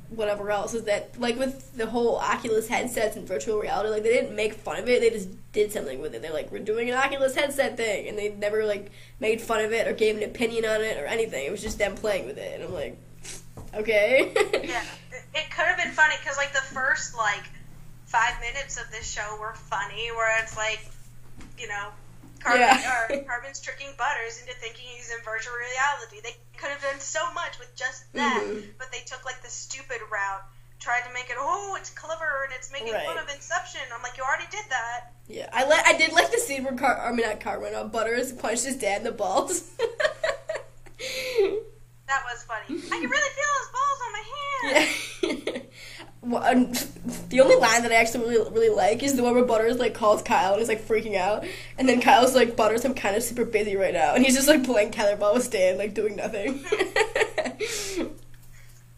whatever else, is that, like, with the whole Oculus headsets and virtual reality, like, they didn't make fun of it, they just did something with it. They're like, we're doing an Oculus headset thing, and they never, like, made fun of it or gave an opinion on it or anything. It was just them playing with it, and I'm like, okay.
Yeah, it could have been funny, because, like, the first, like, 5 minutes of this show were funny, where it's like, you know, Carbon's tricking Butters into thinking he's in virtual reality. They could have done so much with just that, but they took, like, the stupid route, tried to make it, oh, it's clever, and it's making fun of Inception. I'm like, you already did that.
Yeah, I did like the scene where Butters punched his dad in the balls.
That was funny. I can really feel his balls on my hand.
Yeah. Well, the only line that I actually really like is the one where Butters, like, calls Kyle and he's, like, freaking out. And then Kyle's like, Butters, I'm kind of super busy right now. And he's just, like, playing tetherball with Stan, like, doing nothing.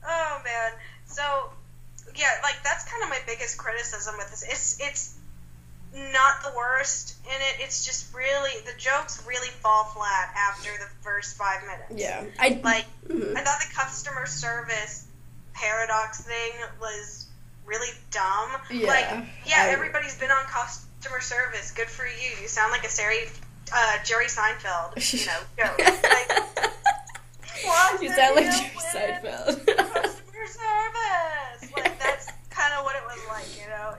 Oh, man. So, yeah, like, that's kind of my biggest criticism with this. It's not the worst in it. It's just really, the jokes really fall flat after the first 5 minutes.
Yeah.
I thought the customer service paradox thing was really dumb.
Yeah.
Like, everybody's been on customer service. Good for you. You sound like a Jerry Seinfeld, you know, joke. Like,
you sound like Jerry Seinfeld.
Customer service. Like, that's kind of what it was like, you know.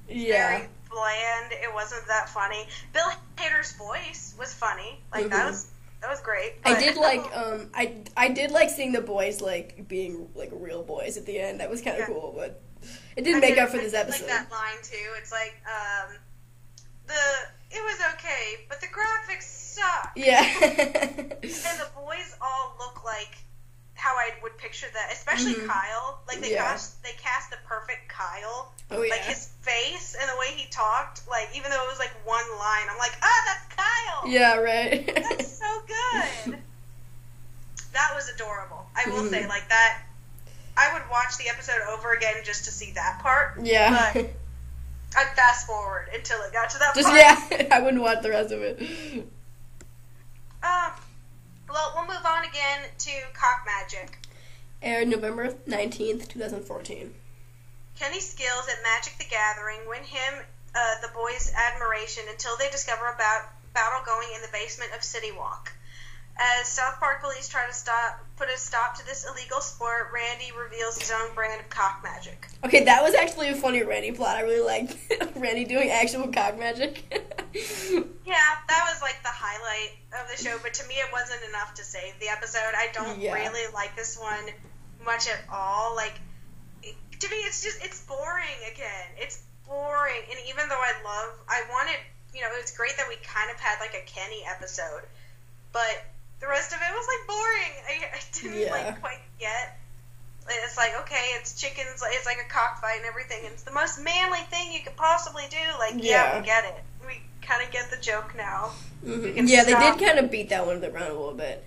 Very bland. It wasn't that funny. Bill Hader's voice was funny. Like, that was great. But
I did like seeing the boys, like, being, like, real boys at the end. That was kind of cool, but it didn't make up for this episode.
Like that line too. It's like, it was okay, but the graphics suck.
Yeah.
And the boys all look like how I would picture that, especially Kyle. Like, they cast the perfect Kyle.
Oh, yeah.
Like, his face and the way he talked, like, even though it was, like, one line, I'm like, that's Kyle!
Yeah, right.
That's so good! That was adorable. I will say, like, that, I would watch the episode over again just to see that part.
Yeah.
But I'd fast forward until it got to that part.
Yeah, I wouldn't watch the rest of it.
Well, we'll move on again to Cock Magic.
Aired November 19th, 2014.
Kenny's skills at Magic the Gathering win him the boys' admiration until they discover a battle going in the basement of City Walk. As South Park police try to put a stop to this illegal sport, Randy reveals his own brand of cock magic.
Okay, that was actually a funny Randy plot. I really liked Randy doing actual cock magic.
Yeah, that was like the highlight of the show, but to me it wasn't enough to save the episode. I don't really like this one much at all. Like, to me it's boring again. It's boring, and even though I wanted, you know, it was great that we kind of had like a Kenny episode, but the rest of it was, like, boring. I didn't, like, quite get. It's like, okay, it's chickens, it's like a cockfight and everything, and it's the most manly thing you could possibly do. Like, we get it. We kind of get the joke now.
Yeah, they did kind of beat that one to the ground a little bit.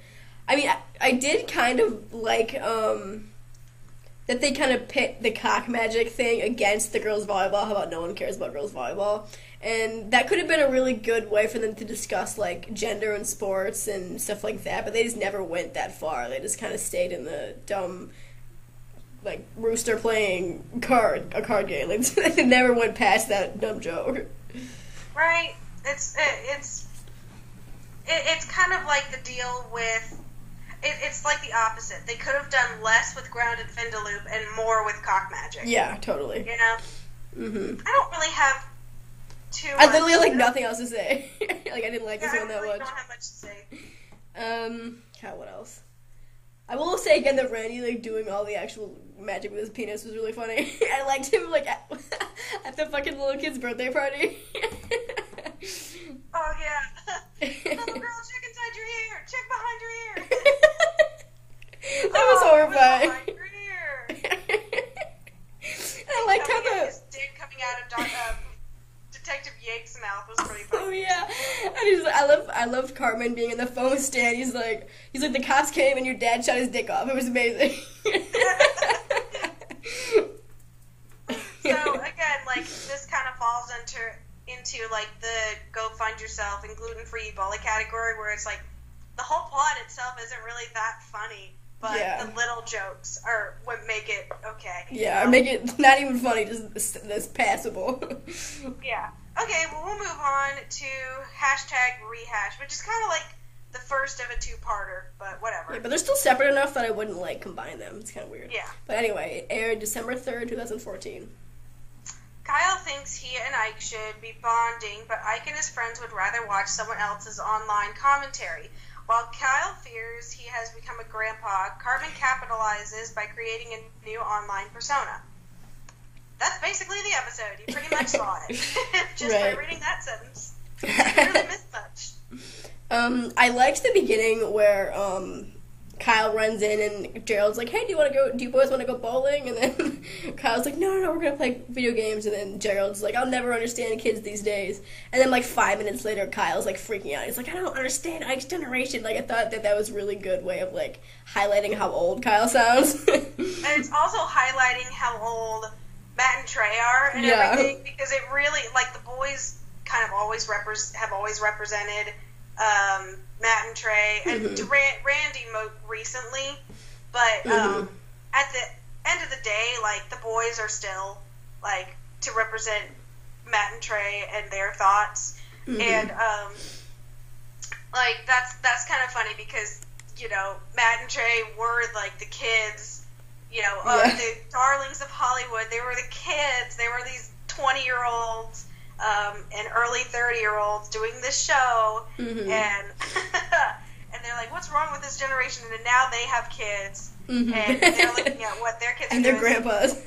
I mean, I did kind of like, that they kind of pit the cock magic thing against the girls' volleyball. How about no one cares about girls' volleyball? And that could have been a really good way for them to discuss, like, gender and sports and stuff like that, but they just never went that far. They just kind of stayed in the dumb, like, rooster playing a card game. Like, they never went past that dumb joke.
Right. It's kind of like the deal with... It's like the opposite. They could have done less with Grounded Vindaloop and more with cock magic.
Yeah, totally.
You know? I don't really have...
I literally have, like, nothing else to say. Like, I didn't like this one that much.
I don't have much to say.
What else? I will say again that Randy, like, doing all the actual magic with his penis was really funny. I liked him, like, at the fucking little kid's birthday party.
Oh, yeah. Little girl, check inside your ear. Check behind your ear.
That was horrifying.
Behind your ear.
I like how
his dick coming out of Detective Yake's mouth. mouth was pretty funny.
Oh yeah, and I loved Cartman being in the phone stand. He's like the cops came and your dad shot his dick off. It was amazing.
So again, like this kind of falls into like the go find yourself and gluten-free Ebola category, where it's like the whole plot itself isn't really that funny, but the little jokes are what make it okay.
Yeah, or make it not even funny, just passable.
Yeah. Okay, well, we'll move on to #rehash, which is kind of like the first of a two-parter, but whatever.
Yeah, but they're still separate enough that I wouldn't, like, combine them. It's kind of weird.
Yeah.
But anyway, it aired December 3rd, 2014.
Kyle thinks he and Ike should be bonding, but Ike and his friends would rather watch someone else's online commentary. While Kyle fears he has become a grandpa, Cartman capitalizes by creating a new online persona. That's basically the episode. You pretty much saw it. Just by reading that sentence. You really missed much.
I liked the beginning where Kyle runs in and Gerald's like, "Hey, do you boys want to go bowling?" And then Kyle's like, No, we're gonna play video games. And then Gerald's like, "I'll never understand kids these days." And then like 5 minutes later, Kyle's like freaking out. He's like, "I don't understand Ike's generation." Like I thought that was a really good way of like highlighting how old Kyle sounds.
And it's also highlighting how old Matt and Trey are and everything, because it really, like, the boys kind of always have always represented Matt and Trey, and Randy recently, but at the end of the day, like, the boys are still, like, to represent Matt and Trey and their thoughts, and, like, that's kind of funny, because, you know, Matt and Trey were, like, the kids, you know, the darlings of Hollywood. They were the kids. They were these 20-year-olds and early 30-year-olds doing this show, and and they're like, "What's wrong with this generation?" And now they have kids, and they're looking at what their kids
and
are
their
doing.
grandpas.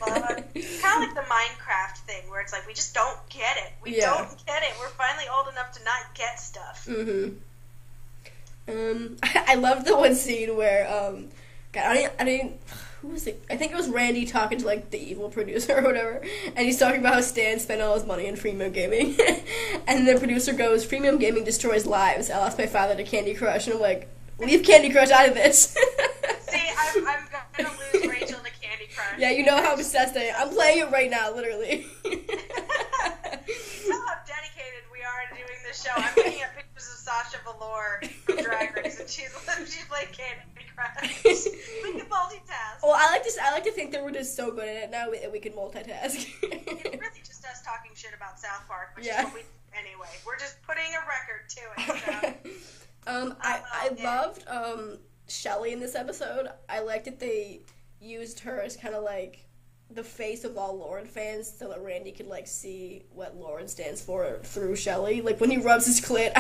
It's kind of like the Minecraft thing, where it's like we just don't get it. We don't get it. We're finally old enough to not get stuff.
I love the one scene where I didn't. Who was it? I think it was Randy talking to, like, the evil producer or whatever, and he's talking about how Stan spent all his money on Freemium Gaming, and the producer goes, "Freemium Gaming destroys lives. I lost my father to Candy Crush," and I'm like, leave Candy Crush out of this.
See, I'm gonna lose Rachel to Candy Crush.
Yeah, you know how obsessed I am. I'm playing it right now, literally.
You know how dedicated we are to doing this show. I'm looking at pictures of Sasha Velour from Drag Race, and she's playing Candy Crush. We can multitask.
Well, I like to think that we're just so good at it now that we can multitask.
It's really just us talking shit about South Park, which is what we do anyway. We're just putting a record to it. So.
I loved Shelley in this episode. I liked that they used her as kind of like the face of all Lauren fans, so that Randy could like see what Lauren stands for through Shelley. Like when he rubs his clit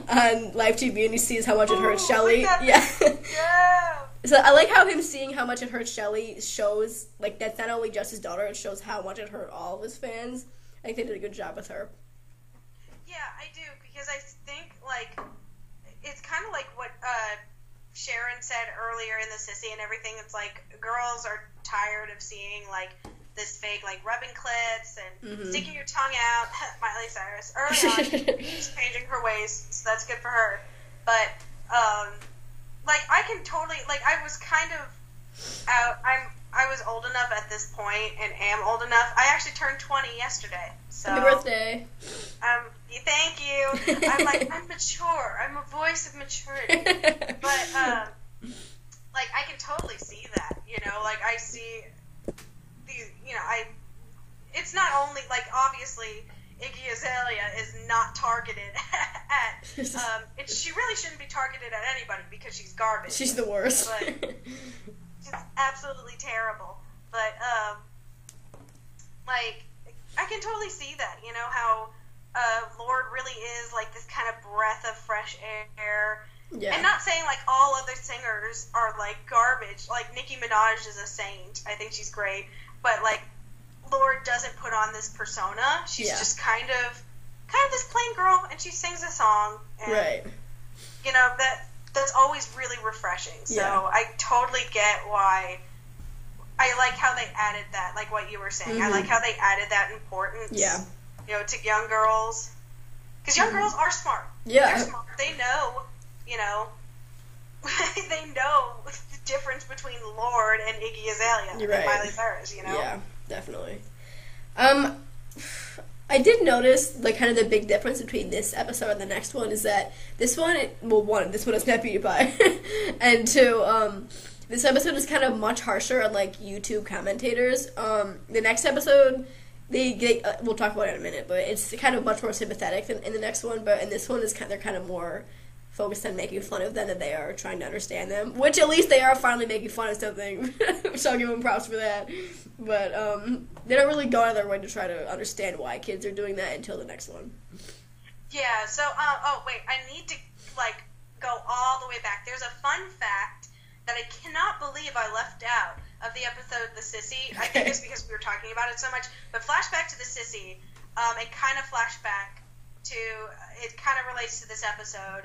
on live TV and he sees how much it hurts Shelley. Yeah. So I like how him seeing how much it hurts Shelley shows, like, that's not only just his daughter, it shows how much it hurt all of his fans. I think they did a good job with her.
Yeah, I do, because I think, like, it's kind of like what Sharon said earlier in the Cissy and everything. It's like girls are tired of seeing, like, this fake, like, rubbing clits and sticking your tongue out. Miley Cyrus. Early on, she's changing her ways, so that's good for her. But, like, I can totally, like, I was kind of I was old enough at this point and am old enough. I actually turned 20 yesterday. So,
happy birthday.
Thank you. I'm like, I'm mature. I'm a voice of maturity. But, like, I can totally see that, you know? Like, I see it's not only, like, obviously, Iggy Azalea is not targeted at, she really shouldn't be targeted at anybody because she's garbage.
She's the worst.
But she's absolutely terrible. But, like, I can totally see that, you know, how Lord really is, like, this kind of breath of fresh air. Yeah. And not saying, like, all other singers are, like, garbage. Like, Nicki Minaj is a saint. I think she's great. But, like, Lord doesn't put on this persona. She's just kind of this plain girl, and she sings a song. And,
right.
You know, that's always really refreshing. So I totally get why. I like how they added that, like what you were saying. I like how they added that importance. Yeah. You know, to young girls. Because young girls are smart.
Yeah.
They're smart. They know, they know the difference between Lorde and Iggy Azalea and Miley Cyrus,
Yeah, definitely. I did notice, like, kind of the big difference between this episode and the next one is that this one, this one is not PewDiePie, and two, this episode is kind of much harsher on, like, YouTube commentators. The next episode, they we'll talk about it in a minute, but it's kind of much more sympathetic than in the next one, but in this one, they're kind of more focused on making fun of them than they are trying to understand them, which at least they are finally making fun of something, so I'll give them props for that. But they don't really go out of their way to try to understand why kids are doing that until the next one.
Yeah, so, I need to, like, go all the way back. There's a fun fact that I cannot believe I left out of the episode The Cissy. I think it's because we were talking about it so much, but flashback to The Cissy, it kind of relates to this episode,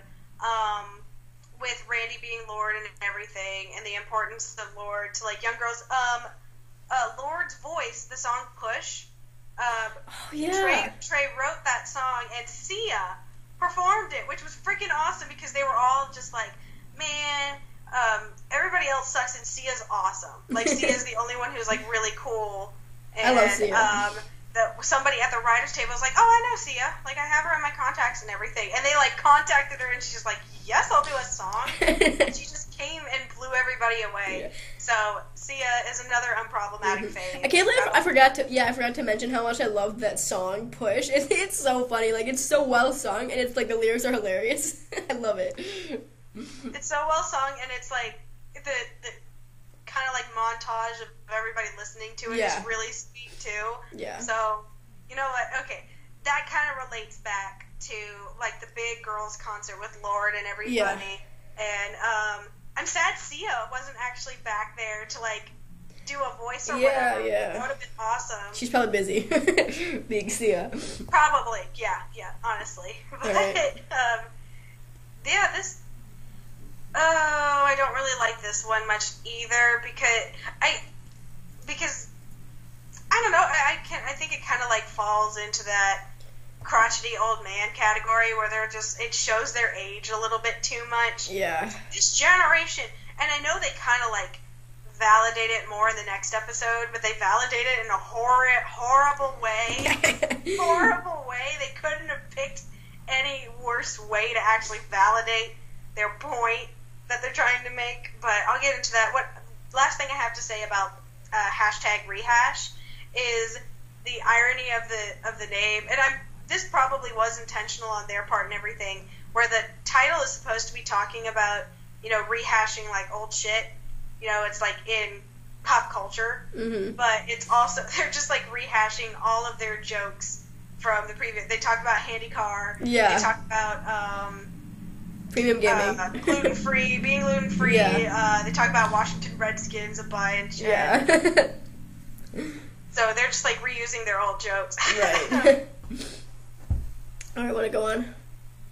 with Randy being Lorde and everything, and the importance of Lorde to, like, young girls. Lorde's voice, the song Push, Trey wrote that song, and Sia performed it, which was freaking awesome, because they were all just like, man, everybody else sucks, and Sia's awesome. Like, Sia's the only one who's, like, really cool. And,
I love Sia.
Somebody at the writer's table was like, oh, I know Sia. Like, I have her in my contacts and everything. And they, like, contacted her, and she's like, yes, I'll do a song. And she just came and blew everybody away. Yeah. So, Sia is another unproblematic fave.
I can't believe I forgot to mention how much I love that song, Push. It's so funny. Like, it's so well sung, and it's, like, the lyrics are hilarious. I love it.
It's so well sung, and it's, like, the kind of, like, montage of everybody listening to it is really sweet, too. Yeah. So, you know what? Okay. That kind of relates back to, like, the big girls concert with Lorde and everybody. Yeah. And, I'm sad Sia wasn't actually back there to, like, do a voice or whatever. Yeah. That would have been awesome.
She's probably busy. Being Sia.
Probably. Yeah, honestly. But, I don't really like this one much either, because I don't know, I think it kind of, like, falls into that crotchety old man category where it shows their age a little bit too much. Yeah. This generation, and I know they kind of, like, validate it more in the next episode, but they validate it in a horrible way. Horrible way. They couldn't have picked any worse way to actually validate their point that they're trying to make, but I'll get into that. Last thing I have to say about hashtag rehash is the irony of the name, and this probably was intentional on their part and everything, where the title is supposed to be talking about, rehashing, like, old shit. It's, like, in pop culture, but it's also, they're just, like, rehashing all of their jokes from the previous. They talk about Handicar. Yeah. They talk about,
Freemium gaming.
Gluten-free, being gluten-free. Yeah. They talk about Washington Redskins a bunch.
Yeah.
So they're just, like, reusing their old jokes.
Right. All right, want to go on?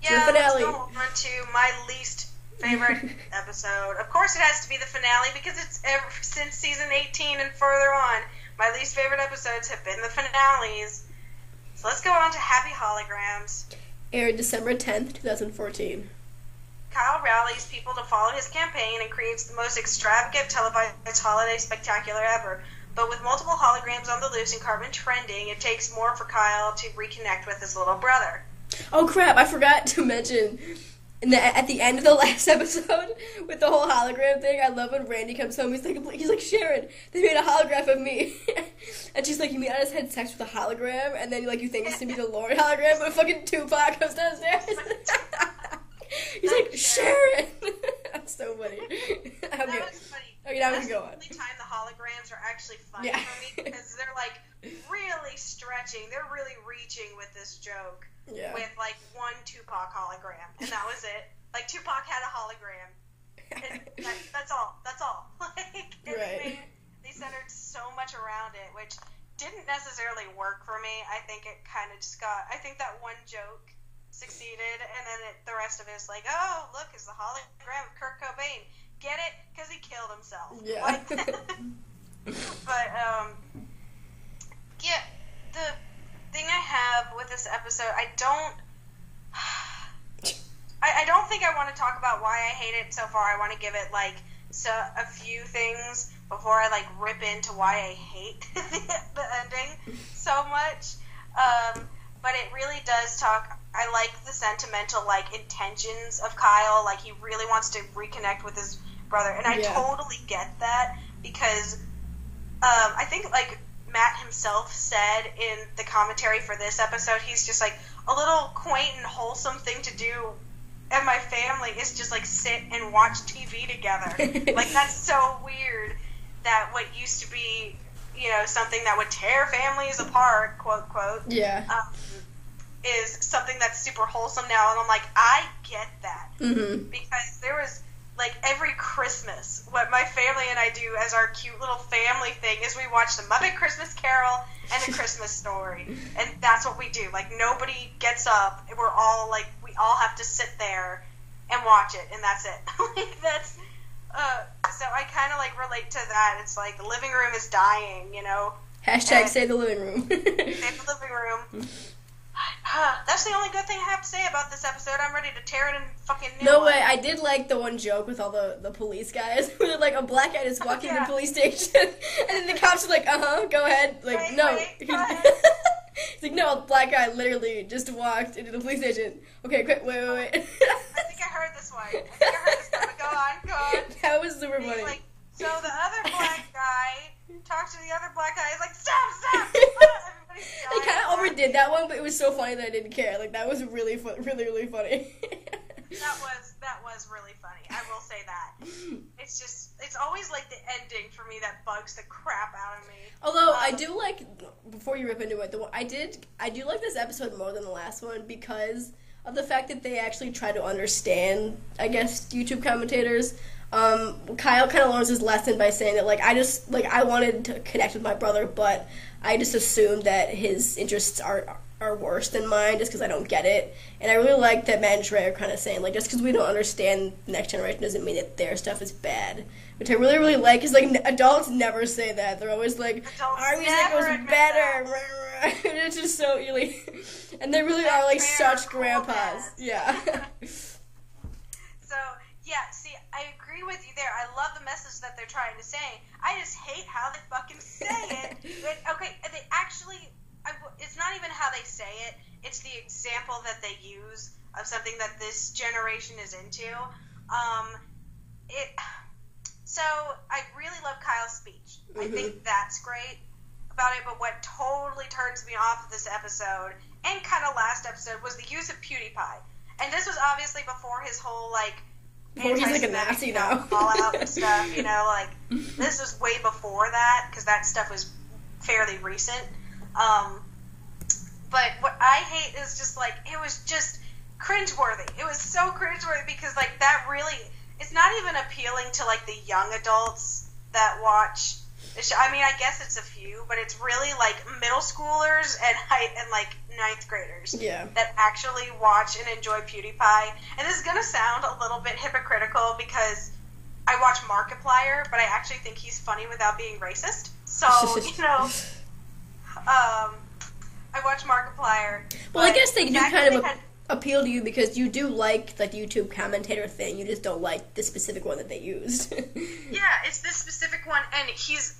Yeah, to the finale. Let's go on to my least favorite episode. Of course it has to be the finale, because it's since season 18 and further on, my least favorite episodes have been the finales. So let's go on to HappyHolograms.
Aired December 10th, 2014.
Kyle rallies people to follow his campaign and creates the most extravagant televised holiday spectacular ever. But with multiple holograms on the loose and Cartman trending, it takes more for Kyle to reconnect with his little brother.
Oh crap, I forgot to mention at the end of the last episode with the whole hologram thing, I love when Randy comes home, he's like, Sharon, they made a holograph of me. And she's like, you mean I just had sex with a hologram? And then, like, you think it's going to be the Lorde hologram, but fucking Tupac comes downstairs. He's like, Sharon! That's so funny.
That was funny.
Okay, now we can go on.
That's the only time the holograms are actually funny for me, because they're, like, really stretching. They're really reaching with this joke. Yeah. With, like, one Tupac hologram. And that was it. Like, Tupac had a hologram. And that's all. That's all. Like, they centered so much around it, which didn't necessarily work for me. I think it kind of just I think that one joke succeeded, and then the rest of it is like, oh, look, it's the hologram of Kurt Cobain. Get it? Because he killed himself. Yeah. Like, but, yeah, the thing I have with this episode, I don't think I want to talk about why I hate it so far. I want to give it, like, a few things before I, like, rip into why I hate the ending so much. But it really does talk... I like the sentimental, like, intentions of Kyle. Like, he really wants to reconnect with his brother. And I totally get that because I think, like, Matt himself said in the commentary for this episode, he's just, like, a little quaint and wholesome thing to do and my family is just, like, sit and watch TV together. Like, that's so weird that what used to be, you know, something that would tear families apart, quote, quote, is something that's super wholesome now. And I'm like, I get that.
Mm-hmm.
Because there was, like, every Christmas, what my family and I do as our cute little family thing is we watch the Muppet Christmas Carol and the Christmas Story. And that's what we do. Like, nobody gets up. We're all, like, we all have to sit there and watch it, and that's it. Like, that's, so I kind of, like, relate to that. It's like, the living room is dying, you know?
Hashtag save the living room.
Save the living room. That's the only good thing I have to say about this episode. I'm ready to tear it in fucking new
No way. I did like the one joke with all the police guys. Where, like, a black guy just walking to the police station, and then the cops are like, go ahead. Like, no.
Go ahead.
He's like, no, black guy literally just walked into the police station. Okay, quick, wait.
I think I heard this one. But go on.
That was super funny.
Like, so the other black guy talks to the other black guy. He's like, stop! Everybody's dying.
They kind of overdid that one, but it was so funny that I didn't care. Like, that was really funny.
That was really funny. I will say that. It's always, like, the ending for me that bugs the crap out of me.
Although, I do like, before you rip into it, I do like this episode more than the last one because of the fact that they actually try to understand, I guess, YouTube commentators. Kyle kind of learns his lesson by saying that, like, I wanted to connect with my brother, but I just assumed that his interests are worse than mine just because I don't get it. And I really like that Matt and Shrey are kind of saying, like, just because we don't understand the next generation doesn't mean that their stuff is bad. Which I really, really like, because, like, adults never say that. They're always like, our music was better. It's just so really... And they really are, like, such grandpas. Yeah.
So, yeah, see, I agree with you there. I love the message that they're trying to say. I just hate how they fucking say it. But, okay, they actually... it's not even how they say it. It's the example that they use of something that this generation is into. So I really love Kyle's speech. Mm-hmm. I think that's great about it. But what totally turns me off of this episode and kind of last episode was the use of PewDiePie. And this was obviously before his whole, like,
before he's like a Nazi now,
fallout and stuff. You know, like, this was way before that because that stuff was fairly recent. But what I hate is just, like, it was just cringeworthy. It was so cringeworthy because, like, that really, it's not even appealing to, like, the young adults that watch the show. I mean, I guess it's a few, but it's really, like, middle schoolers and like, ninth graders that actually watch and enjoy PewDiePie. And this is going to sound a little bit hypocritical because I watch Markiplier, but I actually think he's funny without being racist. So, you know... I watch Markiplier.
Well, I guess they do kind of appeal to you because you do like the YouTube commentator thing. You just don't like the specific one that they used.
Yeah, it's this specific one, and it's just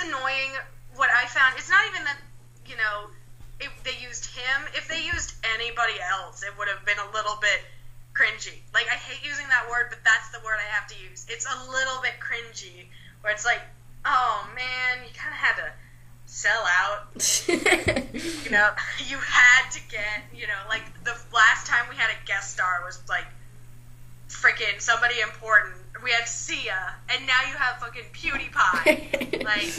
annoying what I found. It's not even that, you know, they used him. If they used anybody else, it would have been a little bit cringy. Like, I hate using that word, but that's the word I have to use. It's a little bit cringy, where it's like, oh, man, you kind of had to sell out. You know, you had to get, you know, like, the last time we had a guest star was, like, freaking somebody important. We had Sia, and now you have fucking PewDiePie. Like,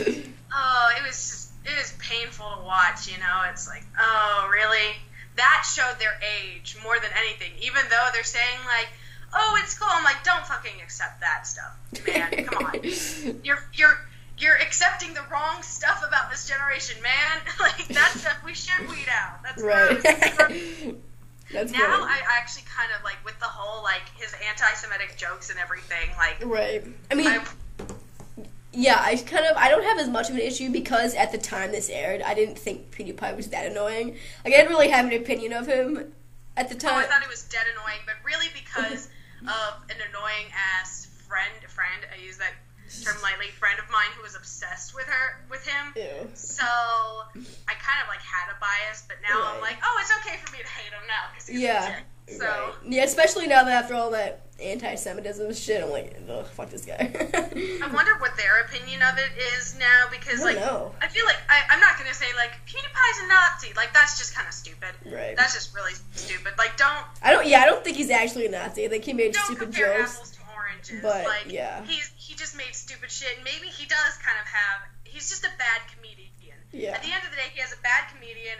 oh, it was painful to watch, you know? It's like, oh, really? That showed their age more than anything, even though they're saying, like, oh, it's cool. I'm like, don't fucking accept that stuff, man. Come on. You're accepting the wrong stuff about this generation, man. Like, that stuff we should weed out. That's
right.
Gross.
That's
now
funny.
I actually kind of, like, with the whole, like, his anti-Semitic jokes and everything, like...
Right. I mean, I don't have as much of an issue because at the time this aired, I didn't think PewDiePie was that annoying. Like, I didn't really have an opinion of him at the time.
I thought he was dead annoying, but really because of an annoying ass friend. I use that term lightly. Friend of mine who was obsessed with him.
Ew.
So I kind of like had a bias, but now I'm like, oh, it's okay for me to hate him now because he's a dick. So
yeah, especially now that after all that anti-Semitism shit, I'm like, ugh, fuck this guy.
I wonder what their opinion of it is now, because I feel like I'm not gonna say like PewDiePie's a Nazi. Like that's just kind of stupid.
Right.
That's just really stupid. Like
I don't think he's actually a Nazi. I think he made stupid
compare
jokes.
Apples to oranges.
But
like,
yeah,
he just made stupid shit, and maybe he does kind of have. He's just a bad comedian.
Yeah. At
the end of the day, he has a bad comedian.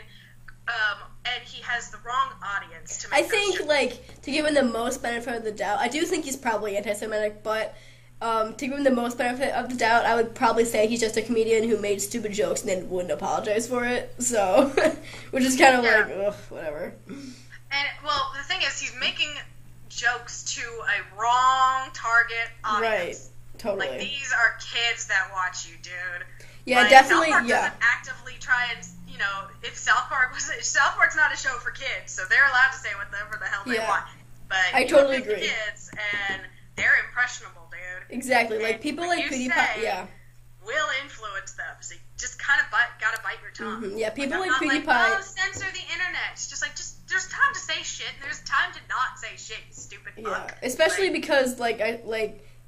And he has the wrong audience to make
I think, like, to give him the most benefit of the doubt, I do think he's probably anti-Semitic, but to give him the most benefit of the doubt, I would probably say he's just a comedian who made stupid jokes and then wouldn't apologize for it, so, which is kind of like, ugh, whatever.
And, well, the thing is, he's making jokes to a wrong target audience.
Right, totally.
Like, these are kids that watch you, dude.
Yeah,
like,
definitely,
South Park doesn't actively try and... You know, if South Park's not a show for kids, so they're allowed to say whatever the hell they want. But
I totally agree.
Kids, and they're impressionable, dude.
Exactly,
and
like people like PewDiePie,
will influence them. So you just kind of gotta bite your tongue.
Mm-hmm. Yeah, people like PewDiePie.
Like, censor the internet. It's just like there's time to say shit, and there's time to not say shit. You stupid fuck.
Yeah, especially because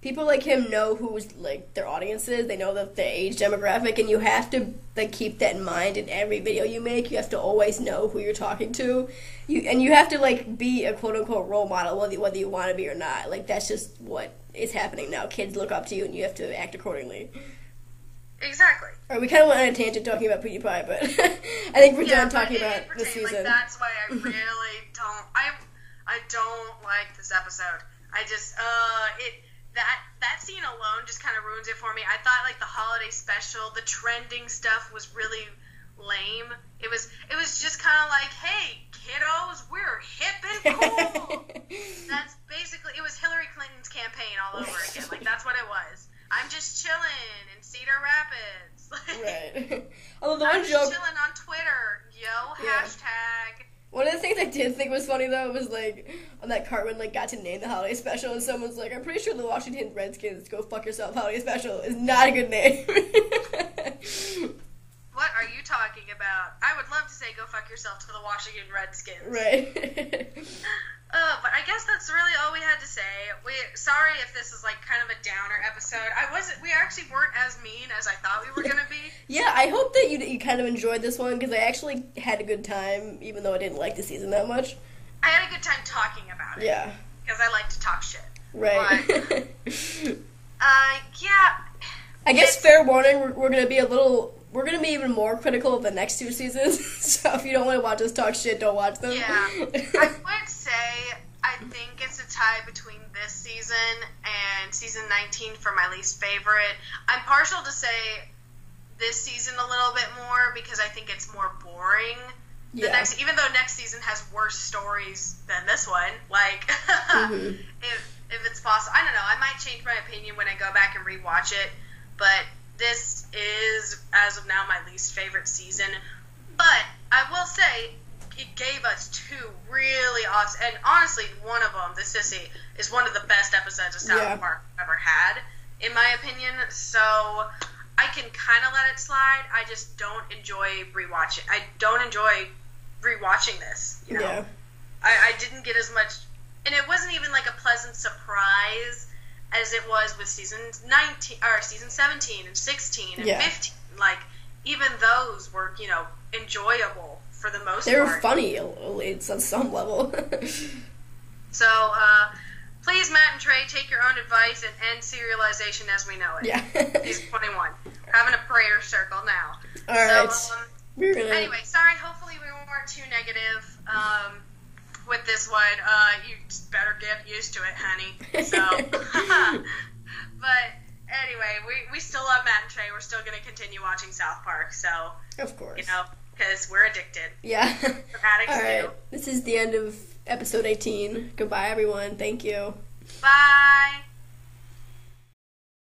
people like him know who's, like, their audience is. They know their age demographic, and you have to, like, keep that in mind in every video you make. You have to always know who you're talking to. You have to, like, be a quote-unquote role model, whether you want to be or not. Like, that's just what is happening now. Kids look up to you, and you have to act accordingly.
Exactly.
All right, we kind of went on a tangent talking about PewDiePie, but I think we're done talking about the season.
Like, that's why I really don't... I don't like this episode. I just... That scene alone just kind of ruins it for me. I thought, like, the holiday special, the trending stuff was really lame. It was just kind of like, hey, kiddos, we're hip and cool. That's basically, it was Hillary Clinton's campaign all over again. Like, that's what it was. I'm just chilling in Cedar Rapids.
Right. Although
I'm just chilling on Twitter. Hashtag.
One of the things I did think was funny, though, was, like, on that Cartman, like, got to name the holiday special, and someone's like, I'm pretty sure the Washington Redskins Go Fuck Yourself holiday special is not a good name.
What are you talking about? I would love to say go fuck yourself to the Washington Redskins.
Right.
But I guess that's really all we had to say. Sorry if this is, like, kind of a downer episode. We actually weren't as mean as I thought we were going to be.
Yeah, I hope that you kind of enjoyed this one, because I actually had a good time, even though I didn't like the season that much.
I had a good time talking about it.
Yeah.
Because I like to talk shit.
Right.
But, yeah.
I guess fair warning, we're going to be we're going to be even more critical of the next two seasons, so if you don't want to watch us talk shit, don't watch them.
Yeah. I would say I think it's a tie between this season and season 19 for my least favorite. I'm partial to say this season a little bit more because I think it's more boring.
Yeah.
Even though next season has worse stories than this one, like, if it's possible. I don't know. I might change my opinion when I go back and rewatch it, but this is, as of now, my least favorite season. But I will say, it gave us two really awesome, and honestly, one of them, the Cissy, is one of the best episodes of South Park I've ever had, in my opinion. So I can kind of let it slide. I just don't enjoy rewatching. I don't enjoy rewatching this. You know,
yeah.
I didn't get as much, and it wasn't even like a pleasant surprise as it was with season 19 or season 17 and 16 and 15. Like, even those were, enjoyable for the most part.
They were funny, it's on some level.
So, please, Matt and Trey, take your own advice and end serialization as we know it.
Yeah.
Season 21. We're having a prayer circle now.
All right.
Anyway, sorry, hopefully we weren't too negative with this one. You just better get used to it, honey. So, but anyway, we still love Matt and Trey. We're still going to continue watching South Park. So,
of course,
because we're addicted.
Yeah.
We're addicts
All right.
too.
This is the end of episode 18. Goodbye, everyone. Thank you.
Bye.